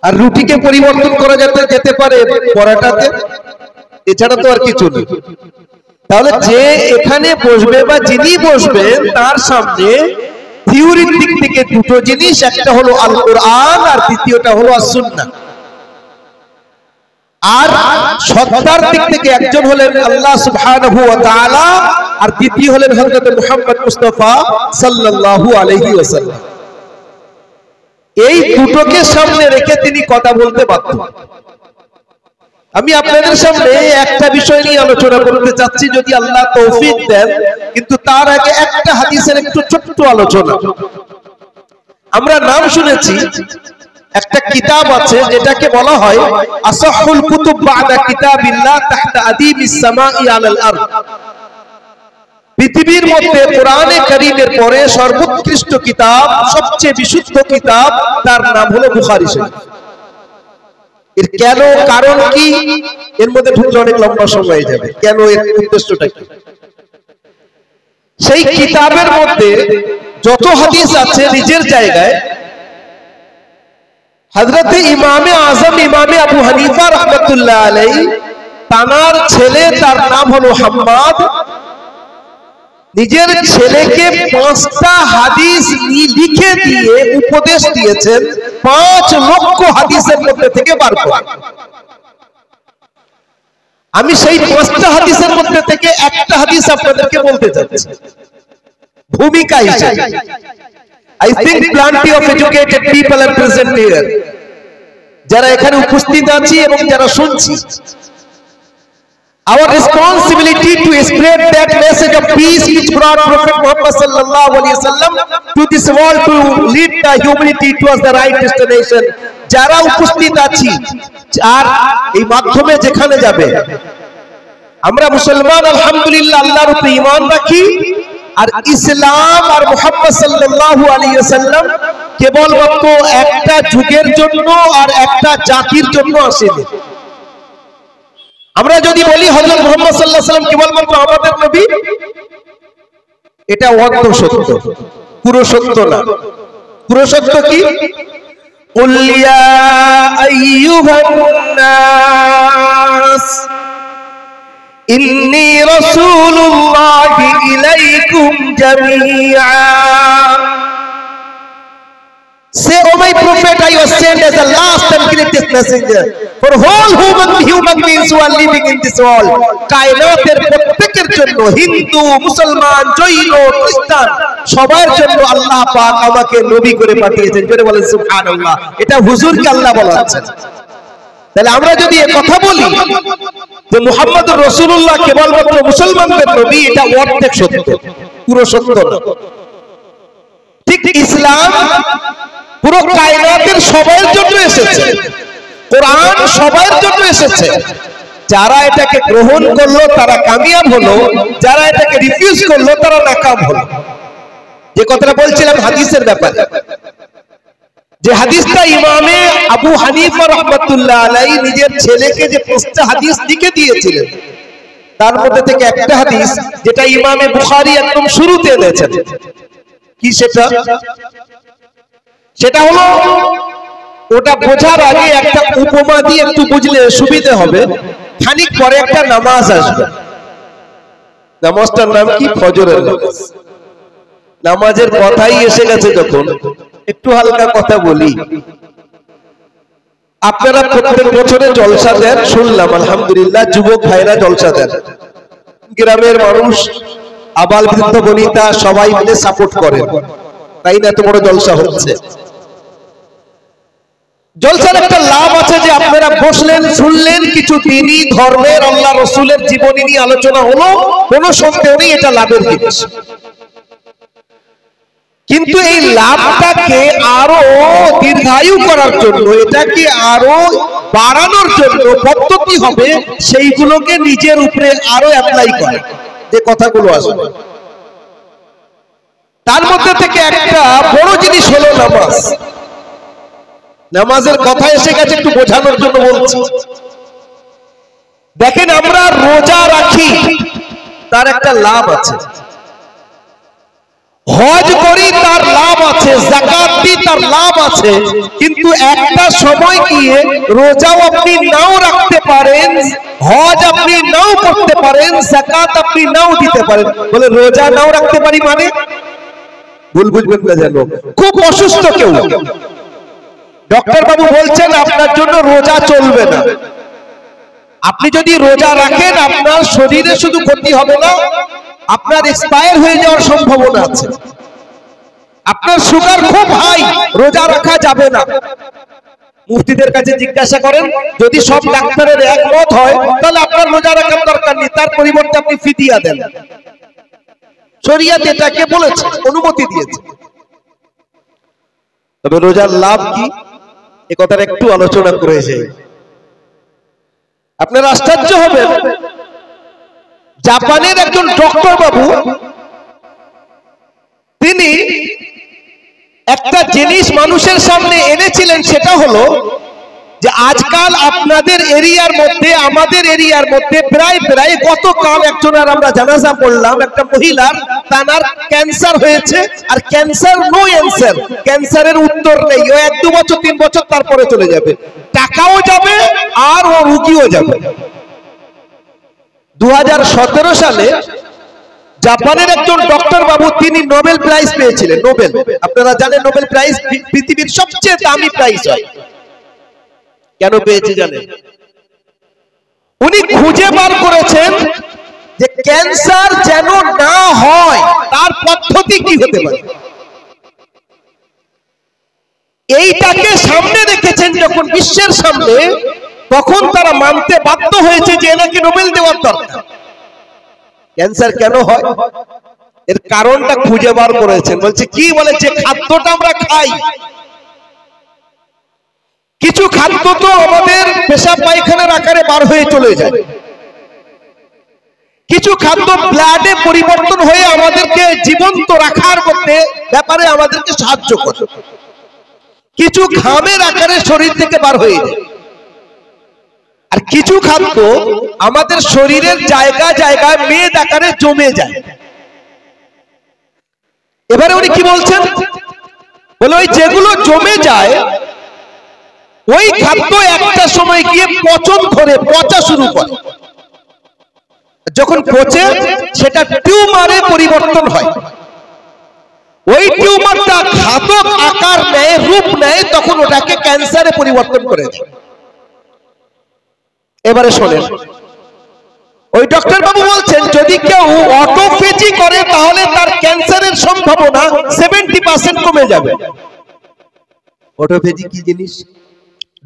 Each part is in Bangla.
আর রুটিকে পরিবর্তন করা যেতে পারে পরাটাতে, এছাড়া তো আর কিছু নেই। তাহলে যে এখানে বসবে বা যিনি বসবেন তার সামনে থিওরির দিক থেকে দুটো জিনিস, একটা হলো আল কোরআন আর দ্বিতীয়টা হলো আস-সুন্নাহ। আর সত্তার দিক থেকে একজন হলেন আল্লাহ সুবহানাহু ওয়া তাআলা আর দ্বিতীয় হলেন হযরত মুহাম্মদ মুস্তাফা সাল্লাল্লাহু আলাইহি ওয়াসাল্লাম। এই দুটোকে সামনে রেখে তিনি কথা বলতে বাধ্য। আমি আপনাদের সামনে একটা বিষয় নিয়ে আলোচনা করতে চাচ্ছি, যদি আল্লাহ তৌফিক দেন, কিন্তু তার আগে একটা হাদিসের একটু ছোট্ট আলোচনা। আমরা নাম শুনেছি একটা কিতাব আছে যেটাকে বলা হয় আসাহুল কুতুব বা'দা কিতাবিল্লাহ তাহতা আদিবিস সামাই আলাল আরদ। পৃথিবীর মধ্যে কোরআনে কারীমের পরে সর্বোৎকৃষ্ট কিতাব, সবচেয়ে বিশুদ্ধ কিতাব, তার নাম হলো বুখারী শরীফ। এর কেন, কারণ কি, এর মধ্যে ঢুকলে অনেক লম্বা সময় হয়ে যাবে। কেন, এর উদ্দেশ্যটা কি? সেই কিতাবের মধ্যে যত হাদিস আছে নিজের জায়গায়, হযরত ইমামে আযম ইমামে আবু হানিফা রাহমাতুল্লাহ আলাইহি, তানার ছেলে, তার নাম হলো হাম্মাদ, নিজের ছেলেকে 5টা হাদিস লিখে দিয়ে উপদেশ দিয়েছেন 5 লক্ষ হাদিসের মধ্যে থেকে বার করে। আমি সেই 5টা হাদিসের মধ্যে থেকে একটা হাদিস আপনাদেরকে বলতে চাচ্ছি ভূমিকা হিসেবে। I think plenty of educated people are present here, যারা এখানে উপস্থিত আছি এবং যারা শুনছি। Our responsibility to spread that message of peace which brought Prophet Muhammad sallallahu alaihi wasallam to this world, to lead the humanity towards the right destination. যারা উপস্থিত আছি আর এই মাধ্যমে যেখানে যাবে, আমরা মুসলমান আলহামদুলিল্লাহ আল্লাহর উপরে ঈমান রাখি। আর ইসলাম আর মুহাম্মদ সাল্লাল্লাহু আলাইহি ওয়াসাল্লাম কেবলমাত্র একটা যুগের জন্য আর একটা জাতির জন্য আসেনি। আমরা যদি বলি হযরত মুহাম্মদ সাল্লাল্লাহু আলাইহি ওয়াসাল্লাম কেবলমাত্র আমাদের নবী, এটা অর্ধ সত্য, পুরো সত্য না। পুরো সত্য কি? কুল ইয়া আইয়ুহান নাস ইন্নী রাসূলুল্লাহি ইলাইকুম জামিআ। Say, O my prophet, I was sent as the last and greatest messenger for whole human beings who are living in this world. কায়নাতের প্রত্যেকের জন্য, হিন্দু, মুসলমান, জৈন, খ্রিস্টান, সবার জন্য আল্লাহ পাক আমাকে নবী করে পাঠিয়েছেন। জোরে বলেন সুবহানাল্লাহ। এটা হুজুরকে আল্লাহ বলাচ্ছেন। তাহলে আমরা যদি এই কথা বলি যে মুহাম্মদুর রাসূলুল্লাহ কেবলমাত্র মুসলমানদের নবী, এটা অর্ধেক সত্য, পুরো সত্য না। ঠিক ইসলাম পুরো কায়নাতের সবার জন্য এসেছে, কোরআন সবার জন্য এসেছে। যারা এটাকে গ্রহণ করলো তারা কামিয়াব হলো, যারা এটাকে রিফিউজ করলো তারা নাকাম হলো। যে কথাটা বলছিলাম হাদিসের ব্যাপারে, যে হাদিসটা ইমামে আবু হানিফা রাহমাতুল্লাহ আলাইহি নিজের ছেলেকে যে 5টা হাদিস লিখে দিয়েছিলেন, তার মধ্যে থেকে একটা হাদিস যেটা ইমামে বুখারী একদম শুরুতে এনেছেন। কি সেটা? সেটা হলো, ওটা বোঝার আগে একটা উপমা দিয়ে একটু বুঝলে সুবিধা হবে। খানিক পরে একটা নামাজ আসবে, নামাজটার নাম কি? ফজরের নামাজ। নামাজের কথাই এসে গেছে যখন, একটু হালকা কথা বলি। আপনারা প্রত্যেক বছরে জলসা দেন শুনলাম, আলহামদুলিল্লাহ, যুবক ভাইরা জলসা দেন। গ্রামের মানুষ, আবাল বৃদ্ধ বনিতা সবাই মিলে সাপোর্ট করেন, তাই না? এত বড় জলসা হচ্ছে। জলসার একটা লাভ আছে যে আপনারা বসলেন, শুনলেন, কিছু দ্বীনি ধর্মের আল্লাহ রাসূলের জীবনী নিয়ে আলোচনা হলো, কোনো সন্দেহ নেই এটা লাভের জিনিস। কিন্তু এই লাভটাকে আরো দীর্ঘায়ু করার জন্য, এটাকে আরো বাড়ানোর জন্য পদ্ধতি হবে সেইগুলোকে নিজের উপরে আরো অ্যাপ্লাই করা, যে কথাগুলো আসবে। তার মধ্যে থেকে একটা বড় জিনিস হলো নামাজ। নামাজের কথা এসে গেছে, একটু বোঝানোর জন্য বলছি। দেখেন, আমরা রোজা রাখি, তার একটা লাভ আছে। হজ করি তার লাভ আছে, যাকাত দি তার লাভ আছে, কিন্তু একটা সময় গিয়ে রোজাও আপনি নাও রাখতে পারেন, হজ আপনি নাও করতে পারেন, যাকাত আপনি নাও দিতে পারেন। বলে রোজা নাও রাখতে পারি মানে ভুল বুঝবেন না যেন। খুব অসুস্থ কেউ, ডক্টর বাবু বলছেন আপনার জন্য রোজা চলবে না। আপনি যদি রোজা রাখেন আপনার শরীরে শুধু ক্ষতি হবে না, আপনার এক্সপায়ার হয়ে যাওয়ার সম্ভাবনা আছে। আপনার সুগার খুব হাই, রোজা রাখা যাবে না। মুফতিদের কাছে জিজ্ঞাসা করেন, যদি সব ডাক্তারের একমত হয় তাহলে আপনার রোজা রাখার দরকার নেই, তার পরিবর্তে আপনি ফিদিয়া দেন। শরিয়ত এটাকে বলেছে, অনুমতি দিয়েছে। তবে রোজার লাভ কি এ কথার একটু আলোচনা করে যাই। আপনারা আশ্চর্য হবেন, জাপানের একজন ডক্টর বাবু তিনি একটা জিনিস মানুষের সামনে এনেছিলেন, সেটা হলো যে আজকাল আপনাদের এরিয়ার মধ্যে আমাদের এরিয়ার মধ্যে প্রায় প্রায় গতকাল একজনের আমরা জানাজা পড়লাম, একটা মহিলার তার ক্যান্সার হয়েছে, আর ক্যান্সার নো অ্যানসার, ক্যান্সারের উত্তর নেই। ও 1-2 বছর 3 বছর তারপরে চলে যাবে, টাকাও যাবে আর ও রুগীও যাবে। 2017 সালে জাপানের একজন ডক্টর বাবু তিনি নোবেল প্রাইজ পেয়েছিলেন। নোবেল, আপনারা জানেন নোবেল প্রাইজ পৃথিবীর সবচেয়ে দামি প্রাইজ হয়। কেন পেয়েছে জানেন? উনি খুঁজে বার করেছেন যে ক্যান্সার যেন না হয় তার পদ্ধতি কি হতে পারে। এইটাকে সামনে রেখেছেন যখন বিশ্বের সামনে, তখন তারা মানতে বাধ্য হয়েছে যে এনাকে নোবেল দেওয়ার দরকার। ক্যান্সার কেন হয় এর কারণটা খুঁজে বার করেছেন। বলছে কি, বলে যে খাদ্যটা আমরা খাই, কিছু খাদ্য তো আমাদের পেশাব পায়খানার আকারে বার হয়ে চলে যায়, কিছু খাদ্য ব্লাডে পরিবর্তন হয়ে আমাদেরকে জীবন্ত রাখার করতে ব্যাপারে আমাদেরকে সাহায্য করে, কিছু ঘামের আকারে শরীর থেকে বার হয়ে যায়, আর কিছু খাদ্য আমাদের শরীরের জায়গা জায়গায় মেদ আকারে জমে যায়। এবারে উনি কি বলছেন, বলে ওই যেগুলো জমে যায় ওই খাদ্য একটা সময় গিয়ে পচন ধরে পচা শুরু করে, যখন পচে সেটা টিউমারে পরিবর্তন হয়, ওই টিউমারটা ঘাতক আকার নেয়, রূপ নেয়, তখন ওটাকে ক্যান্সারে পরিবর্তন করে দেয়। এবারে শোনেন, ওই ডক্টর বাবু বলছেন যদি কেউ অটোফেজি করে তাহলে তার ক্যান্সারের সম্ভাবনা 70% কমে যাবে। অটোফেজি কি জিনিস?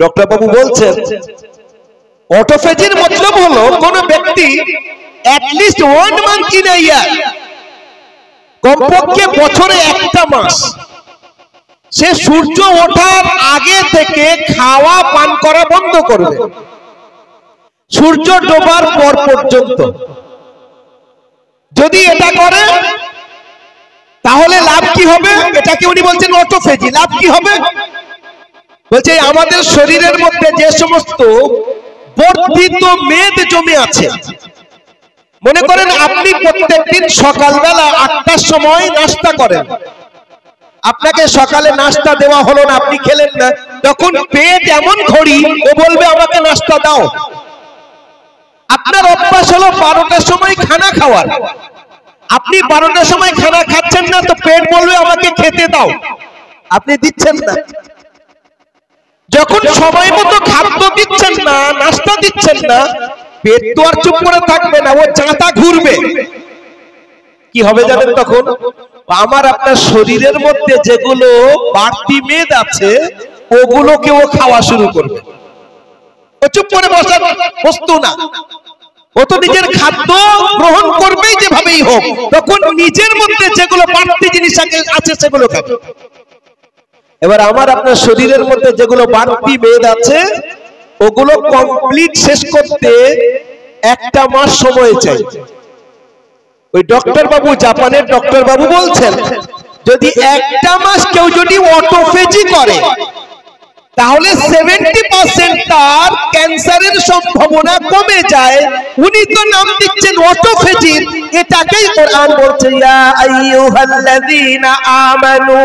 ডক্টর বাবু বলছেন অটোফেজির মতলব হলো কোন ব্যক্তি অ্যাটলিস্ট 1 মান্থ ইন আ ইয়ার, কমপক্ষে বছরে একটা মাস, সে সূর্য ওঠার আগে থেকে খাওয়া পান করা বন্ধ করবে সূর্য ডোবার পর পর্যন্ত। যদি এটা করে তাহলে লাভ কি হবে? এটাকে উনি বলছেন অটোফেজি। লাভ কি হবে? বলছে আমাদের শরীরের মধ্যে যে সমস্ত বর্ধিত মেদ জমে আছে, মনে করেন আপনি প্রত্যেকদিন সকালবেলা 8টার সময় নাস্তা করেন, আপনাকে সকালে নাস্তা দেওয়া হলো না, আপনি খেলেন না, তখন পেট এমন ঘড়ি ও বলবে আমাকে নাস্তা দাও। আপনার অভ্যাস হলো 12টার সময় খানা খাওয়ার, আপনি 12টার সময় খানা খাচ্ছেন না, তো পেট বলবে আমাকে খেতে দাও, আপনি দিচ্ছেন না। যখন সময় মতো খাদ্য দিচ্ছেন না, নাস্তা দিচ্ছেন না, পেট তো আর চুপ করে থাকবে না, ও চাঁতা ঘুরবে। কি হবে জানেন? তখন আমার আপনার শরীরের মধ্যে যেগুলো বাড়তি মেদ আছে ওগুলোকে ও খাওয়া শুরু করবে। ও চুপ করে বসার বস্তু না, ও তো নিজের খাদ্য গ্রহণ করবেই যেভাবেই হোক, তখন নিজের মধ্যে যেগুলো বাড়তি জিনিস আছে সেগুলো খাবে। এবার আমার আপনার শরীরের মধ্যে যেগুলো বাড়তি মেদ আছে ওগুলো কমপ্লিট শেষ করতে 1টা মাস সময় চাই। ওই ডক্টর বাবু, জাপানের ডক্টর বাবু বলছেন যদি 1টা মাস কেউ যদি অটোফেজি করে তাহলে 70% তার ক্যান্সারের সম্ভাবনা কমে যায়, উনি তো নাম দিচ্ছেন অটোফেজির। এটাকেই কোরআন বলছে ইয়া আইয়ুহাল্লাযীনা আমানু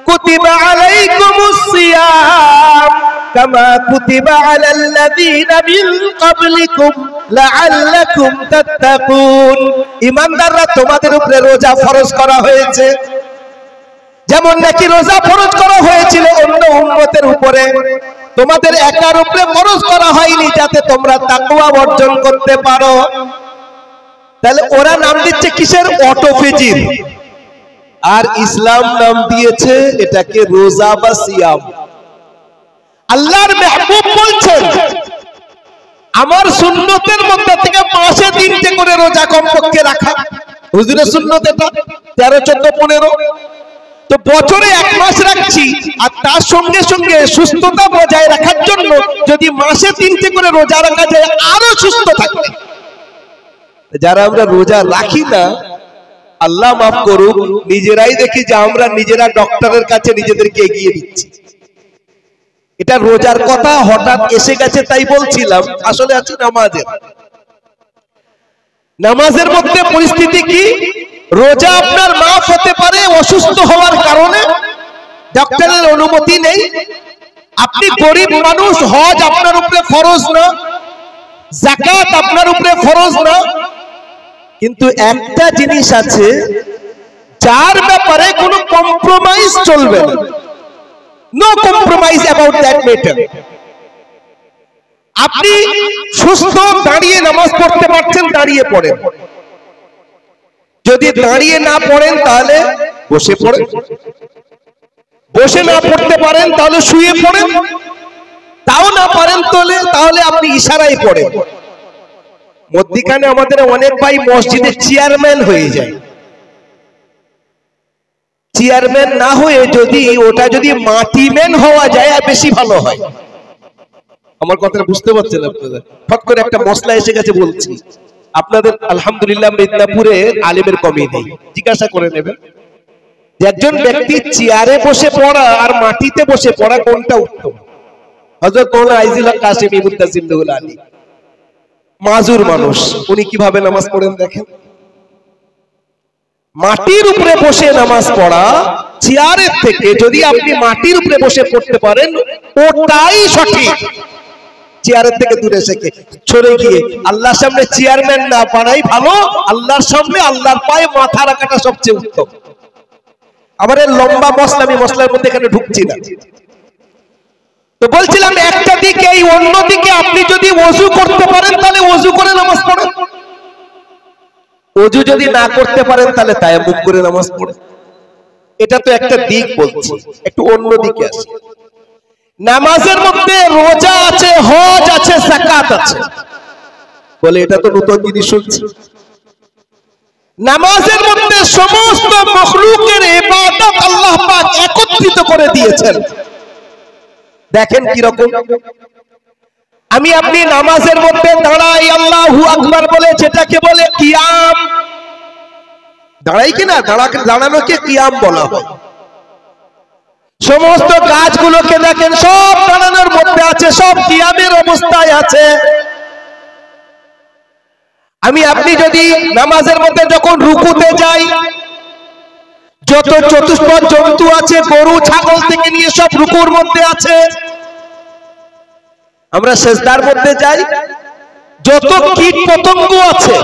কুতিবা আলাইকুমুস সিয়াম কামা কুতিবা আলাল্লাযীনা মিন ক্বাবলিকুম লাআল্লাকুম তাত্তাকুন। ঈমানদাররা, তোমাদের উপরে রোজা ফরজ করা হয়েছে, যেমন নাকি রোজা ফরজ করা হয়েছিল অন্য উম্মতের উপরে, তোমাদের একার উপরে ফরজ করা হয়নি, যাতে তোমরা তাকওয়া অর্জন করতে পারো। তাহলে ওরা নাম দিচ্ছে কিসের? অটোফেজির। আর ইসলাম নাম দিয়েছে এটাকে রোজা বা সিয়াম। আল্লাহর মেহবুব বলছেন আমার সুন্নতের মধ্যে থেকে মাসে 3টে করে রোজা কমপক্ষে রাখা। হুজুরের সুন্নত এটা 13, 14, 15। তো বছরে 1 মাস রাখছি, আর তার সঙ্গে সঙ্গে সুস্থতা বজায় রাখার জন্য যদি মাসে 3টে করে রোজা রাখা যায় আরো সুস্থ থাকবে। যারা আমরা রোজা রাখি না, আল্লাহ মাফ করুক, নিজেরাই দেখি যে আমরা নিজেরা ডক্টরের কাছে নিজেদেরকে এগিয়ে দিচ্ছি। এটা রোজার কথা হঠাৎ এসে গেছে তাই বলছিলাম, আসলে আছে নামাজের মধ্যে পরিস্থিতি কি? রোজা আপনার মাফ হতে পারে অসুস্থ হওয়ার কারণে, ডক্টরের অনুমতি নেই। আপনি গরিব মানুষ, হজ আপনার উপরে ফরজ না, যাকাত আপনার উপরে ফরজ না, কিন্তু একটা জিনিস আছে যার ব্যাপারে কোনো কম্প্রোমাইজ চলবে না। No compromise about that matter. আপনি সুস্থ দাঁড়িয়ে নামাজ পড়তে পারছেন, দাঁড়িয়ে পড়েন। যদি দাঁড়িয়ে না পড়েন তাহলে বসে পড়েন, বসে না পড়তে পারেন তাহলে শুয়ে পড়েন, তাও না পারেন তাহলে আপনি ইশারায় পড়েন। মধ্যখানে আমাদের অনেক ভাই মসজিদের চেয়ারম্যান হয়ে যায়। চেয়ারম্যান না হয়ে যদি মাটিম্যান হওয়া যায় বেশি ভালো হয়। আমার কথাটা বুঝতে পারছেন আপনারা? ফট করে একটা মশলা এসে গেছে বলছি আপনাদের। আলহামদুলিল্লাহ মিদনাপুরে আলেমের কমি নেই, জিজ্ঞাসা করে নেবেন যে একজন ব্যক্তি চেয়ারে বসে পড়া আর মাটিতে বসে পড়া কোনটা উত্তম? হযরত মাওলানা আইজুল হক কাশেমী মুত্তাসিমুল আলী মাজুর মানুষ, উনি কিভাবে নামাজ পড়েন দেখেন। মাটির উপরে বসে নামাজ পড়া চেয়ারের থেকে যদি আপনি মাটির উপরে বসে পড়তে পারেন ওটাই সঠিক। চেয়ারের থেকে দূরে সরে গিয়ে আল্লাহর সামনে চেয়ারম্যান না বানাই ভালো, আল্লাহর সামনে আল্লাহর পায়ে মাথা রাখাটা সবচেয়ে উত্তম। আমার এই লম্বা মশলা, আমি মশলার মধ্যে এখানে ঢুকছি না। তো বলছিলাম একটা দিকে, এই অন্য দিকে আপনি যদি ওযু করতে পারেন তাহলে ওযু করে নামাজ পড়েন, ওযু যদি না করতে পারেন তাহলে তায়াম্মুম করে নামাজ পড়েন। এটা তো একটা দিক বলছি, একটু অন্য দিকে আসি। নামাজের মধ্যে রোজা আছে, হজ আছে, যাকাত আছে, বলে এটা তো নতুন জিনিস শুনছি। নামাজের মধ্যে সমস্ত মাখলুকের ইবাদত আল্লাহ পাক একত্রিত করে দিয়েছেন। দেখেন কি রকম। আমি আপনি নামাজের মধ্যে দাঁড়াই আল্লাহু আকবার বলে, যেটাকে বলে কিয়াম, দাঁড়াই কিনা, দাঁড়ানোকে কিয়াম বলা হয়। সমস্ত কাজগুলোকে দেখেন সব দাঁড়ানোর মধ্যে আছে, সব কিয়ামের অবস্থায় আছে। আমি আপনি যদি নামাজের মধ্যে যখন রুকুতে যাই, যত চতুষ্পদ জন্তু আছে, গরু ছাগল থেকে নিয়ে সব রুকুর মধ্যে আছে। আমরা সেজদার মধ্যে যাই, যত কীট পতঙ্গ আছে,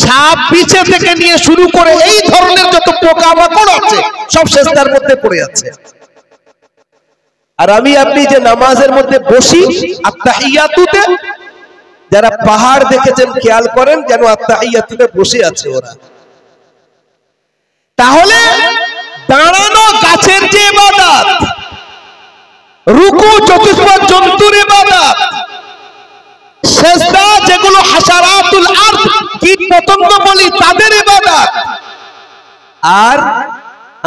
সাপ বিছে থেকে নিয়ে শুরু করে এই ধরনের যত পোকামাকড় আছে সব সেজদার মধ্যে পড়ে আছে। আর আমি আপনি যে নামাজের মধ্যে বসি আত্তাহিয়াতুতে, যারা পাহাড় দেখেছেন খেয়াল করেন যেন আত্তাহিয়াতুতে বসে আছে ওরা। তাহলে দাঁড়ানো গাছের যে ইবাদত, রুকু চতুষ্পদ জন্তুর ইবাদত, সেজদা যেগুলো হাশারাতুল আরদ কীট পতঙ্গ বলি তাদের ইবাদত, আর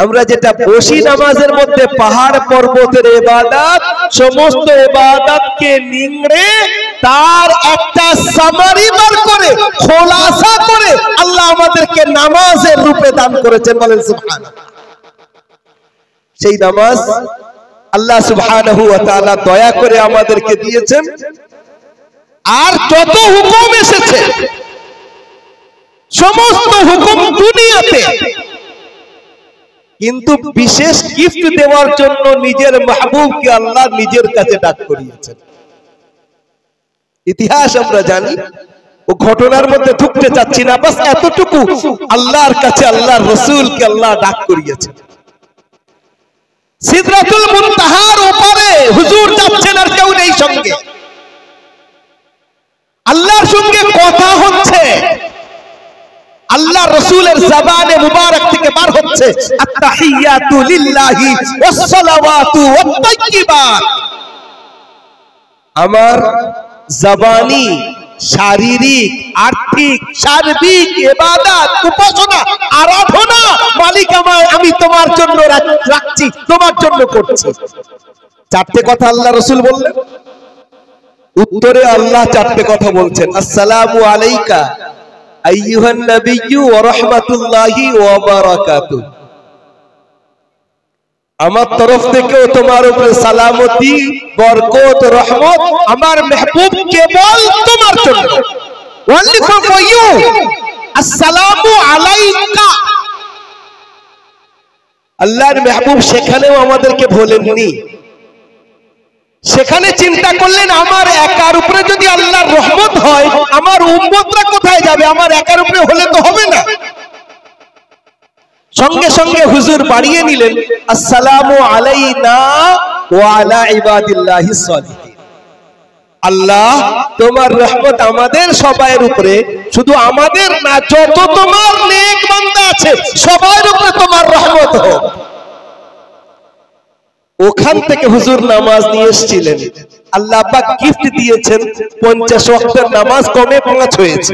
আমরা যেটা বসি নামাজের মধ্যে পাহাড় পর্বতের ইবাদত, সমস্ত ইবাদতকে নিংড়ে তার একটা সামারি বার করে খোলাসা করে আল্লাহ আমাদেরকে নামাজের রূপে দান করেছেন। বলেন সুবহানাল্লাহ। সেই নামাজ আল্লাহ সুবহানাহু ওয়া তাআলা দয়া করে আমাদেরকে দিয়েছেন আর যত হুকুম এসেছে সমস্ত হুকুম দুনিয়াতে, কিন্তু বিশেষ গিফট দেওয়ার জন্য নিজের মাহবুবকে আল্লাহ নিজের কাছে ডাক করিয়েছেন। ইতিহাস আমরা জানি, ও ঘটনার মধ্যে ঢুকতে চাচ্ছি না, বাস এতটুকু, আল্লাহর কাছে আল্লাহর রাসূলকে আল্লাহ ডাক করিয়েছেন। সিদরাতুল মুনতাহার ওপারে হুজুর যাচ্ছেন, আর কেউ নেই সঙ্গে। আল্লাহর সঙ্গে কথা হচ্ছে, আল্লাহ রাসূলের জবানে মুবারক থেকে বার হচ্ছে আত-তাহিয়াতু লিল্লাহি ওয়াস-সালাওয়াতু ওয়াত-তাইয়্যিবাত। আমার জবানি, শারীরিক, আর্থিক, সার্বিক ইবাদত, উপাসনা, আরাধনা মালিক আমি তোমার জন্য রাখছি, তোমার জন্য করছি। চারটে কথা আল্লাহ রাসূল বললেন, উত্তরে আল্লাহ চারটে কথা বলছেন। আসসালামু আলাইকা আইয়ুহান নাবিয়্যু ওয়া রাহমাতুল্লাহি ওয়া বারাকাতুহু। আমার তরফ থেকেও তোমার উপরে সালামতি, বরকত, রহমত আমার মেহবুব কেবল তোমার জন্য। ওয়ালি ফর ইউ, আসসালামু আলাইকা। আল্লাহর মেহবুব সেখানেও আমাদেরকে বলেননি, সেখানে চিন্তা করলেন আমার একার উপরে যদি আল্লাহর রহমত হয়, আমার উম্মতরা কোথায় যাবে? আমার একার উপরে হলে তো হবে না। সঙ্গে সঙ্গে হুজুর বাড়িয়ে নিলেন, আসসালামু আলাইনা ওয়া আলা ইবাদিল্লাহিস সালিহিন। আল্লাহ তোমার রহমত আমাদের সবার উপরে, শুধু আমাদের না, যত তোমার নেক বান্দা আছে সবার উপরে তোমার রহমত হোক। ওখান থেকে হুজুর নামাজ নিয়ে এসেছিলেন। আল্লাহ পাক গিফট দিয়েছেন 50 ওয়াক্তের নামাজ কমে 5 হয়েছে।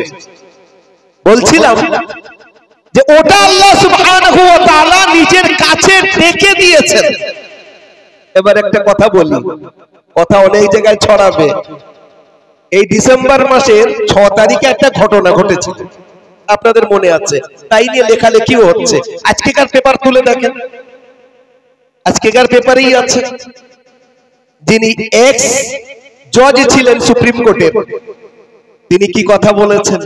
বলছিলাম যে ওটা আল্লাহ সুবহানাহু ওয়া তাআলা নিজের কাছে ডেকে দিয়েছেন। এবার একটা কথা বলি, কথা অনেক জায়গায় ছড়াবে। এই ডিসেম্বর মাসের 6 তারিখে একটা ঘটনা ঘটেছিল, আপনাদের মনে আছে, তাই নিয়ে লেখালেখিও হচ্ছে। আজকেকার পেপার তুলে দেখেন, আজকেকার পেপারেই আছে। যিনি এক্স জজ ছিলেন সুপ্রিম কোর্টের, তিনি কি কথা বলেছেন।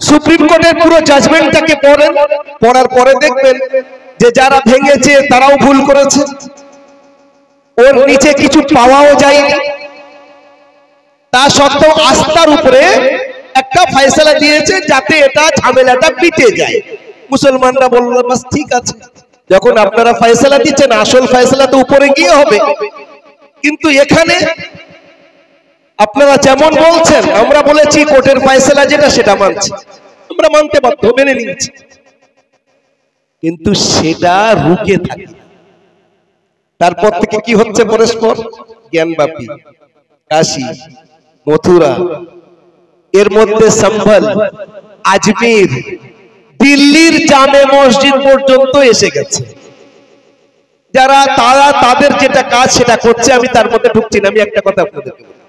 সুপ্রিম কোর্টের পুরো জাজমেন্টটাকে পড়েন, পড়ার পরে দেখবেন যে যারা ভেঙেছে তারাও ভুল করেছে, ওর নিচে কিছু পাওয়াও যায়নি। তা সত্ত্বেও আস্থার উপরে একটা ফয়সালা দিয়েছে যাতে এটা ঝামেলাটা মিটে যায়। মুসলমানরা বলল বাস ঠিক আছে, যখন আপনারা ফয়সালা দিচ্ছেন আসল ফয়সালা তো উপরে গিয়ে হবে, কিন্তু এখানে আপনারা যেমন বলছেন আমরা বলেছি কোর্টের ফয়সালা যেটা সেটা মানছি, আমরা মানতে বাধ্য, মেনে নিয়েছি, কিন্তু সেটা রুকে থাকে। তারপর থেকে কি হচ্ছে পরস্পর জ্ঞানব্যাপী, কাশী, মথুরা, এর মধ্যে সম্ভল, আজমির, দিল্লির জামে মসজিদ পর্যন্ত এসে গেছে। যারা তারা তাদের যেটা কাজ সেটা করছে, আমি তার মধ্যে ঢুকছি না। আমি একটা কথা আপনাদেরকে বলি,